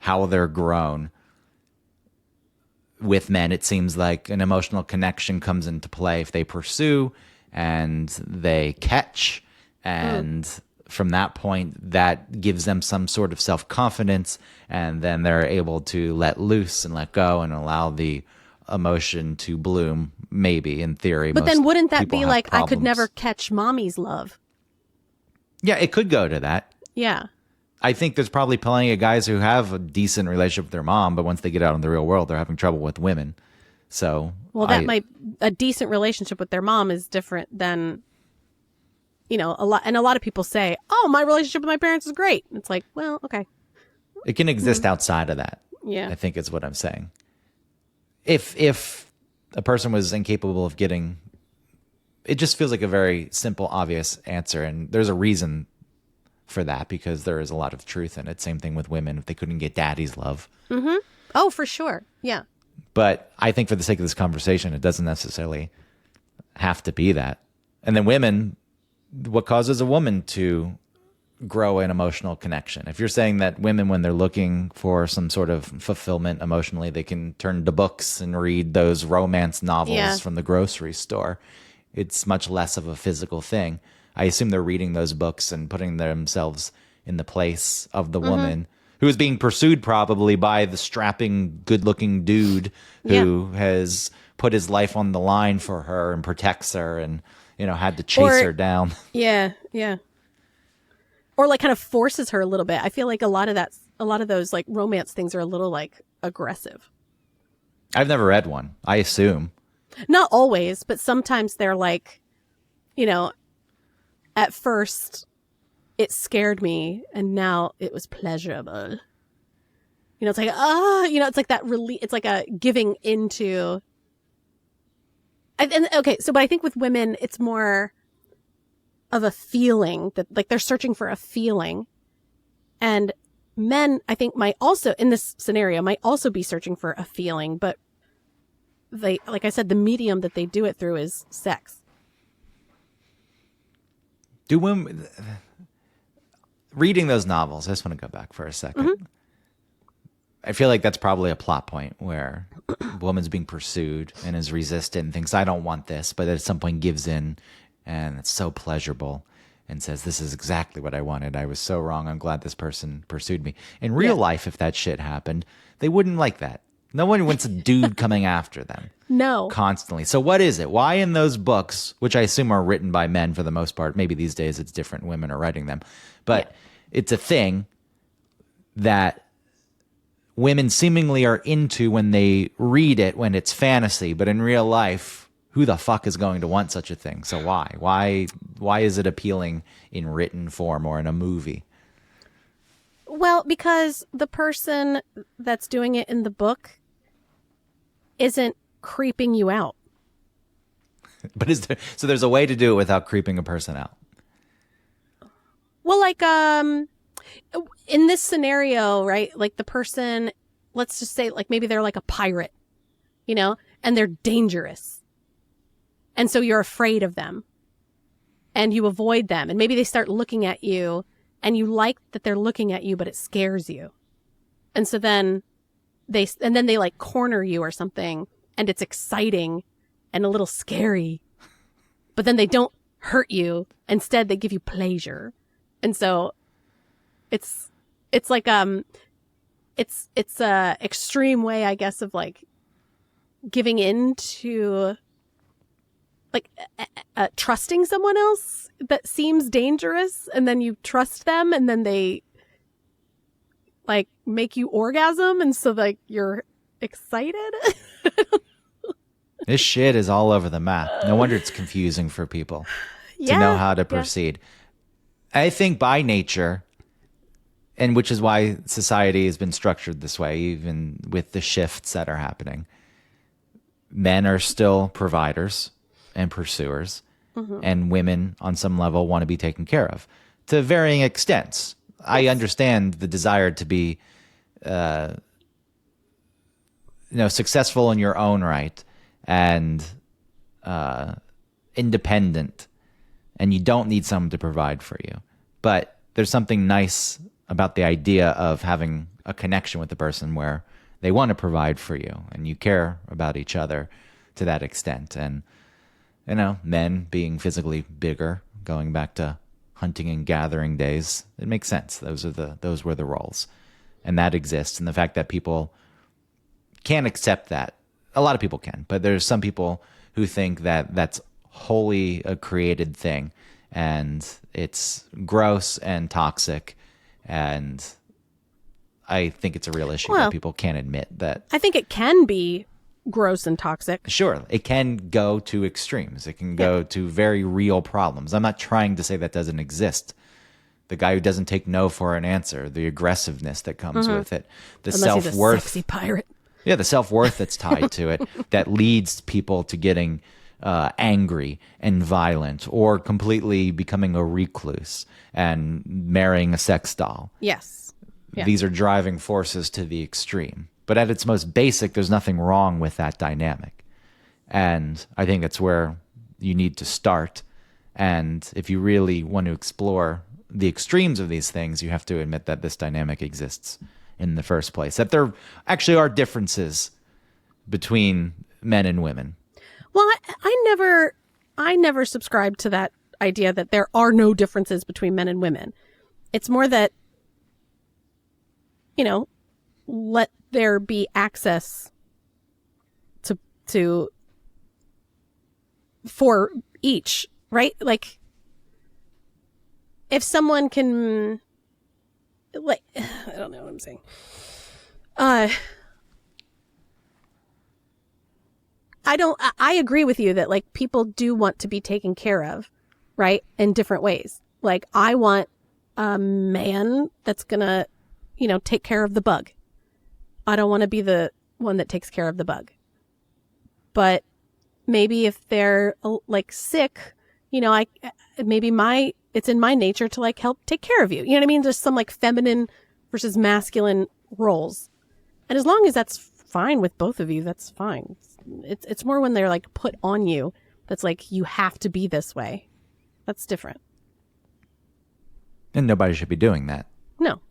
how they're grown. With men, it seems like an emotional connection comes into play if they pursue and they catch. And from that point, that gives them some sort of self-confidence. And then they're able to let loose and let go and allow the emotion to bloom, maybe, in theory. But then wouldn't that be like, problems. I could never catch mommy's love? Yeah, it could go to that. Yeah. I think there's probably plenty of guys who have a decent relationship with their mom, but once they get out in the real world, they're having trouble with women. So, well, a decent relationship with their mom is different than, you know, a lot of people say, "Oh, my relationship with my parents is great." It's like, well, okay. It can exist outside of that. Yeah. I think is what I'm saying. If a person was incapable of getting, it just feels like a very simple, obvious answer, and there's a reason for that because there is a lot of truth in it. Same thing with women if they couldn't get daddy's love. Mm-hmm. Oh, for sure. Yeah. But I think for the sake of this conversation, it doesn't necessarily have to be that. And then women, what causes a woman to grow an emotional connection? If you're saying that women, when they're looking for some sort of fulfillment emotionally, they can turn to books and read those romance novels from the grocery store. It's much less of a physical thing. I assume they're reading those books and putting themselves in the place of the woman who is being pursued probably by the strapping, good-looking dude who has put his life on the line for her and protects her and, you know, had to chase her down. Yeah, yeah. Or like kind of forces her a little bit. I feel like a lot of those like romance things are a little like aggressive. I've never read one. I assume. Not always, but sometimes they're like, you know, at first it scared me and now it was pleasurable. You know, it's like, you know, it's like that it's like a giving into. And okay, so but I think with women, it's more of a feeling that like they're searching for a feeling. And men, I think, might also, in this scenario, might also be searching for a feeling, but they, like I said, the medium that they do it through is sex. Do women reading those novels? I just want to go back for a second. I feel like that's probably a plot point where a woman's being pursued and is resistant and thinks, I don't want this, but at some point gives in and it's so pleasurable and says, this is exactly what I wanted. I was so wrong. I'm glad this person pursued me. In real life, if that shit happened, they wouldn't like that. No one wants a dude coming after them. No. Constantly. So what is it? Why in those books, which I assume are written by men for the most part, maybe these days it's different, women are writing them, but it's a thing that women seemingly are into when they read it, when it's fantasy, but in real life, who the fuck is going to want such a thing? So why? Why is it appealing in written form or in a movie? Well, because the person that's doing it in the book isn't creeping you out. But so there's a way to do it without creeping a person out? Well, like in this scenario, right? Like the person, let's just say like maybe they're like a pirate, you know, and they're dangerous. And so you're afraid of them and you avoid them. And maybe they start looking at you and you like that they're looking at you, but it scares you. And so then they like corner you or something and it's exciting and a little scary, but then they don't hurt you. Instead, they give you pleasure. And so it's like, it's a extreme way, I guess, of like giving in to like trusting someone else that seems dangerous, and then you trust them, and then they like make you orgasm, and so like you're excited. This shit is all over the map. No wonder it's confusing for people to know how to proceed. I think by nature, and which is why society has been structured this way, even with the shifts that are happening, men are still providers and pursuers, and women on some level want to be taken care of to varying extents. Yes. I understand the desire to be successful in your own right and independent, and you don't need someone to provide for you. But there's something nice about the idea of having a connection with the person where they want to provide for you and you care about each other to that extent. And, men being physically bigger, going back to hunting and gathering days, it makes sense. Those were the roles. And that exists. And the fact that people can't accept that, a lot of people can, but there's some people who think that that's wholly a created thing and it's gross and toxic. And I think it's a real issue that people can't admit that. I think it can be gross and toxic. Sure. It can go to extremes. It can go to very real problems. I'm not trying to say that doesn't exist. The guy who doesn't take no for an answer, the aggressiveness that comes with it, the Unless self-worth. He's a sexy pirate. Yeah, the self-worth that's tied to it that leads people to getting angry and violent or completely becoming a recluse and marrying a sex doll. Yes. Yeah. These are driving forces to the extreme. But at its most basic, there's nothing wrong with that dynamic. And I think that's where you need to start. And if you really want to explore the extremes of these things, you have to admit that this dynamic exists in the first place, that there actually are differences between men and women. Well, I never subscribed to that idea that there are no differences between men and women. It's more that, let there be access to for each, right? Like, if someone can, like, I don't know what I'm saying. I agree with you that like people do want to be taken care of, right? In different ways. Like I want a man that's gonna, take care of the bug. I don't want to be the one that takes care of the bug. But maybe if they're like sick, it's in my nature to like help take care of you. You know what I mean? There's some like feminine versus masculine roles. And as long as that's fine with both of you, that's fine. It's more when they're like put on you that's like you have to be this way. That's different. And nobody should be doing that. No.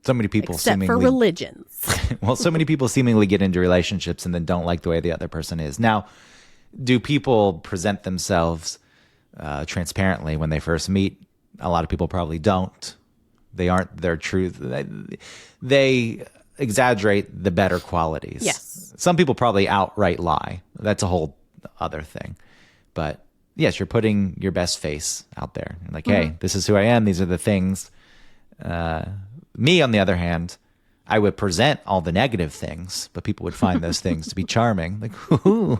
So many people except for religions. Well, so many people seemingly get into relationships and then don't like the way the other person is. Now, do people present themselves transparently when they first meet? A lot of people probably don't. They aren't their truth. They exaggerate the better qualities. Yes. Some people probably outright lie. That's a whole other thing. But yes, you're putting your best face out there. You're like, hey, this is who I am. These are the things. Me, on the other hand, I would present all the negative things, but people would find those things to be charming. Like, ooh.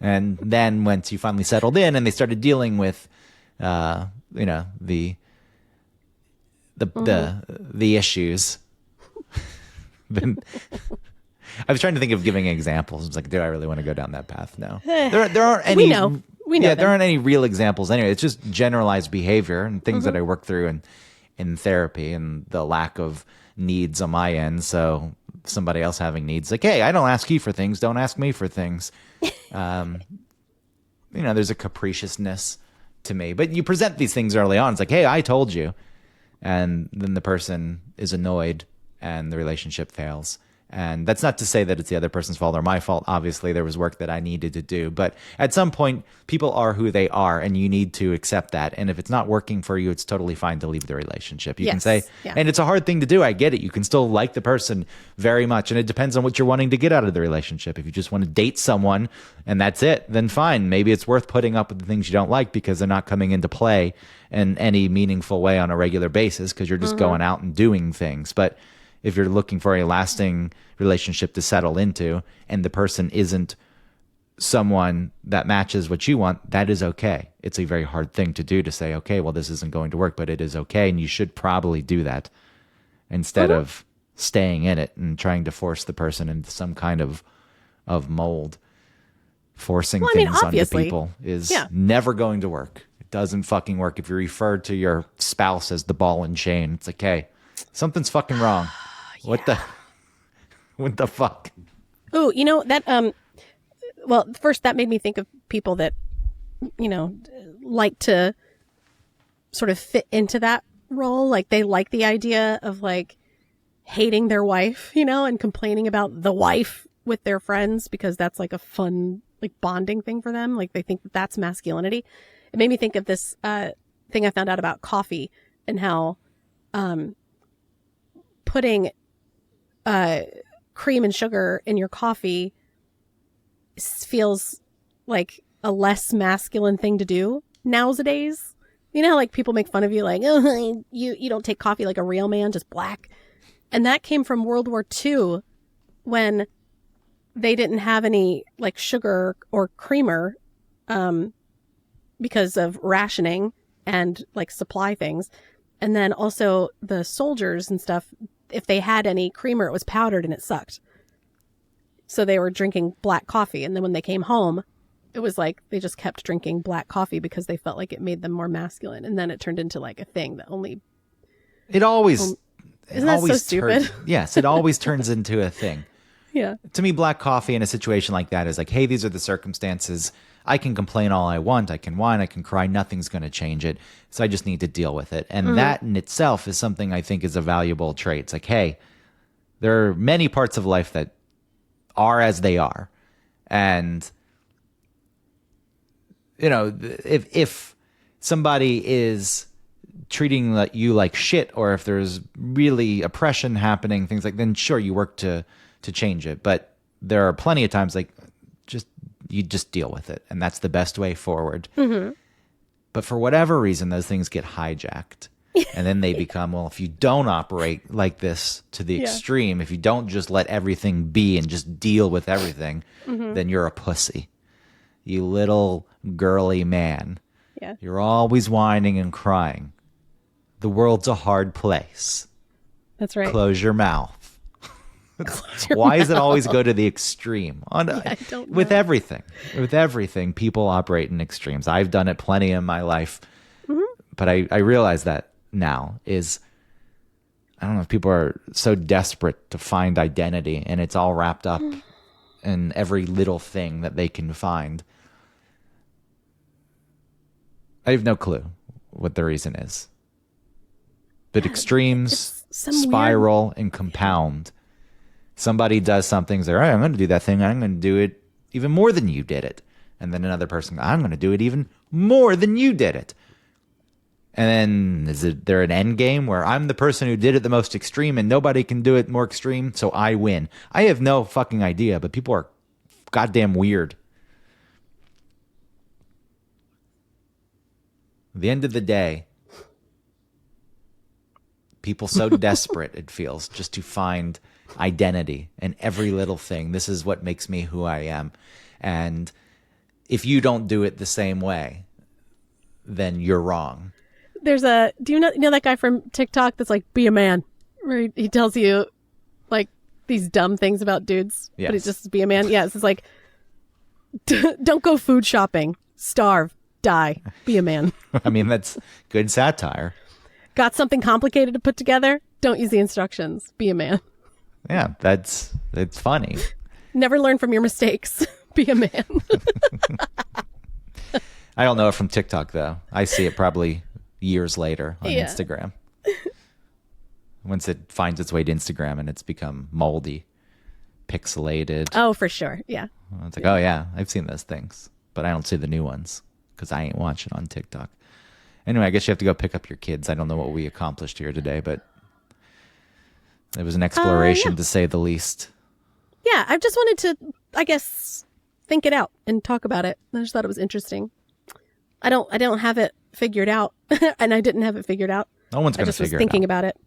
And then once you finally settled in and they started dealing with, the issues, then I was trying to think of giving examples. I was like, do I really want to go down that path? No, there aren't any. We know. Yeah, there aren't any real examples anyway. It's just generalized behavior and things that I work through in therapy and the lack of needs on my end. So somebody else having needs, like, hey, I don't ask you for things. Don't ask me for things. There's a capriciousness to me, but you present these things early on. It's like, hey, I told you. And then the person is annoyed and the relationship fails. And that's not to say that it's the other person's fault or my fault. Obviously, there was work that I needed to do. But at some point, people are who they are, and you need to accept that. And if it's not working for you, it's totally fine to leave the relationship. You can Yes. say, Yeah. and it's a hard thing to do. I get it. You can still like the person very much. And it depends on what you're wanting to get out of the relationship. If you just want to date someone and that's it, then fine. Maybe it's worth putting up with the things you don't like because they're not coming into play in any meaningful way on a regular basis because you're just going out and doing things. But if you're looking for a lasting relationship to settle into and the person isn't someone that matches what you want, that is okay. It's a very hard thing to do to say, okay, well, this isn't going to work, but it is okay. And you should probably do that instead of staying in it and trying to force the person into some kind of mold. Forcing Well, I mean, things onto obviously. people is Yeah. never going to work. It doesn't fucking work. If you refer to your spouse as the ball and chain, it's like, hey, something's fucking wrong. What the fuck? Ooh, you know, that, well, first that made me think of people that, you know, like to sort of fit into that role. Like they like the idea of like hating their wife, you know, and complaining about the wife with their friends because that's like a fun, like bonding thing for them. Like they think that that's masculinity. It made me think of this, thing I found out about coffee and how, putting, cream and sugar in your coffee feels like a less masculine thing to do nowadays. You know, like people make fun of you, like, oh, you don't take coffee like a real man, just black. And that came from World War II when they didn't have any like sugar or creamer because of rationing and like supply things. And then also the soldiers and stuff, if they had any creamer, it was powdered and it sucked. So they were drinking black coffee. And then when they came home, it was like they just kept drinking black coffee because they felt like it made them more masculine. And then it turned into like a thing that only... It always... Isn't that so stupid? Yes, it always turns into a thing. Yeah. To me, black coffee in a situation like that is like, hey, these are the circumstances. I can complain all I want. I can whine. I can cry. Nothing's going to change it. So I just need to deal with it. And that in itself is something I think is a valuable trait. It's like, hey, there are many parts of life that are as they are. And, you know, if somebody is treating you like shit, or if there's really oppression happening, things like, then sure, you work to change it. But there are plenty of times like you just deal with it, and that's the best way forward. But for whatever reason, those things get hijacked, and then they become, well, if you don't operate like this to the extreme, if you don't just let everything be and just deal with everything, then you're a pussy, you little girly man. Yeah. You're always whining and crying. The world's a hard place. That's right. Close your mouth. your Why does it always go to the extreme? I don't With know. everything, people operate in extremes. I've done it plenty in my life, but I realize that now is, I don't know if people are so desperate to find identity, and it's all wrapped up in every little thing that they can find. I have no clue what the reason is. But extremes it's some spiral and compound. Somebody does something, say, all right, I'm going to do that thing. I'm going to do it even more than you did it. And then another person, I'm going to do it even more than you did it. And then there an end game where I'm the person who did it the most extreme and nobody can do it more extreme, so I win? I have no fucking idea, but people are goddamn weird. At the end of the day, people so desperate, it feels, just to find identity in every little thing. This is what makes me who I am. And if you don't do it the same way, then you're wrong. There's do you know that guy from TikTok that's like, be a man, where he tells you like these dumb things about dudes, but Yes. it's just be a man. Yes, it's like, don't go food shopping, starve, die, be a man. I mean, that's good satire. Got something complicated to put together? Don't use the instructions, be a man. Yeah, it's funny. Never learn from your mistakes, be a man. I don't know it from TikTok, though. I see it probably years later on Yeah. Instagram. Once it finds its way to Instagram and it's become moldy. pixelated. Oh, for sure. Yeah. It's like, oh yeah, I've seen those things, but I don't see the new ones because I ain't watching on TikTok. Anyway, I guess you have to go pick up your kids. I don't know what we accomplished here today, but it was an exploration to say the least. Yeah, I just wanted to, I guess, think it out and talk about it. I just thought it was interesting. I don't have it figured out, and I didn't have it figured out. No one's going to I just was figure thinking it out. about it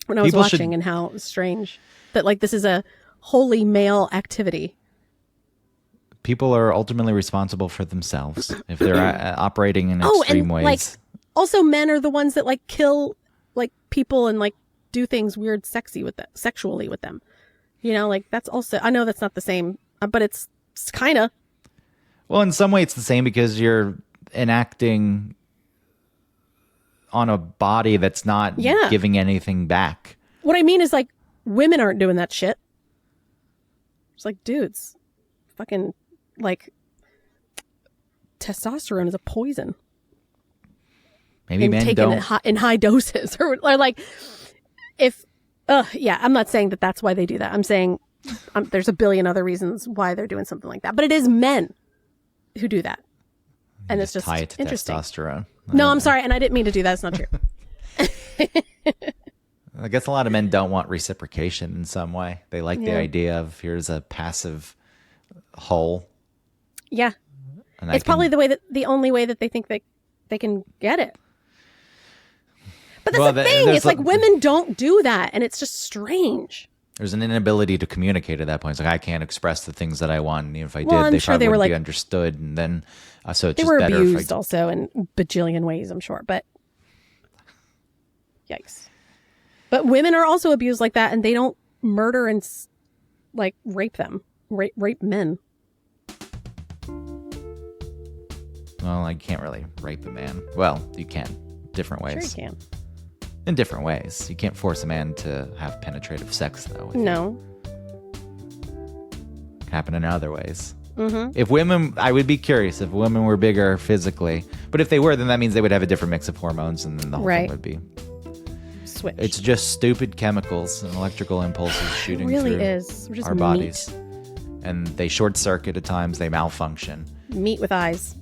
when I was People watching should- and how strange that like this is a wholly male activity. People are ultimately responsible for themselves if they're operating in Oh, extreme and ways. like also men are the ones that like kill like people and like do things weird sexually with them. You know, like that's also, I know that's not the same, but it's kind of. Well, in some way, it's the same because you're enacting on a body that's not Yeah. giving anything back. What I mean is like women aren't doing that shit. It's like dudes, fucking like testosterone is a poison. Maybe And men taken don't. in high doses or like if yeah, I'm not saying that that's why they do that. I'm saying there's a billion other reasons why they're doing something like that, but it is men who do that, and it's just tie it to interesting. testosterone. No, I'm sorry, and I didn't mean to do that. It's not true. I guess a lot of men don't want reciprocation in some way. They like the Yeah. idea of here's a passive whole. Yeah, And it's probably the only way that they think they can get it. But that's Well, the thing. there's It's like women don't do that, and it's just strange. there's an inability to communicate at that point. It's like I can't express the things that I want. And if I Well, did, I'm they sure probably they were, wouldn't be like- understood. And then so it's They just were better abused if also in bajillion ways, I'm sure. But yikes. But women are also abused like that, and they don't murder and like rape them, rape men. Well, I can't really rape a man. Well, you can, different Sure, you ways. can. In different ways. You can't force a man to have penetrative sex, though. With you. No. It can happen in other ways. Mm-hmm. If women, I would be curious if women were bigger physically. But if they were, then that means they would have a different mix of hormones, and then the whole Right. thing would be. Switch. It's just stupid chemicals and electrical impulses shooting it really through is. We're just our meat. bodies, and they short circuit at times. They malfunction. Meat with eyes.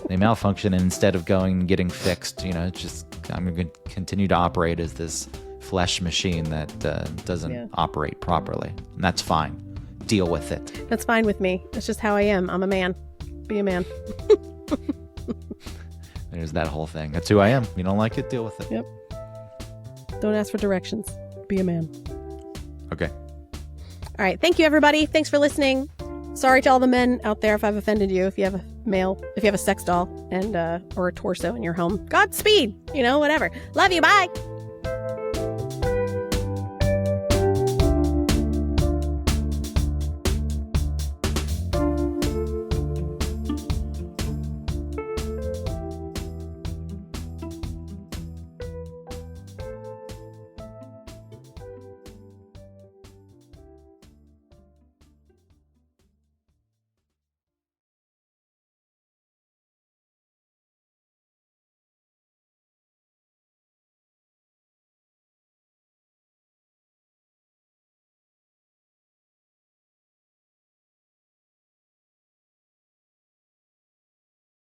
They malfunction, and instead of going and getting fixed, it's just I'm going to continue to operate as this flesh machine that doesn't Yeah. operate properly, and that's fine. Deal with it. That's fine with me. That's just how I am. I'm a man. Be a man. There's that whole thing. That's who I am. You don't like it? Deal with it. Yep. Don't ask for directions. Be a man. Okay. All right. Thank you, everybody. Thanks for listening. Sorry to all the men out there if I've offended you. If you have a sex doll and or a torso in your home, Godspeed. Whatever. Love you. Bye.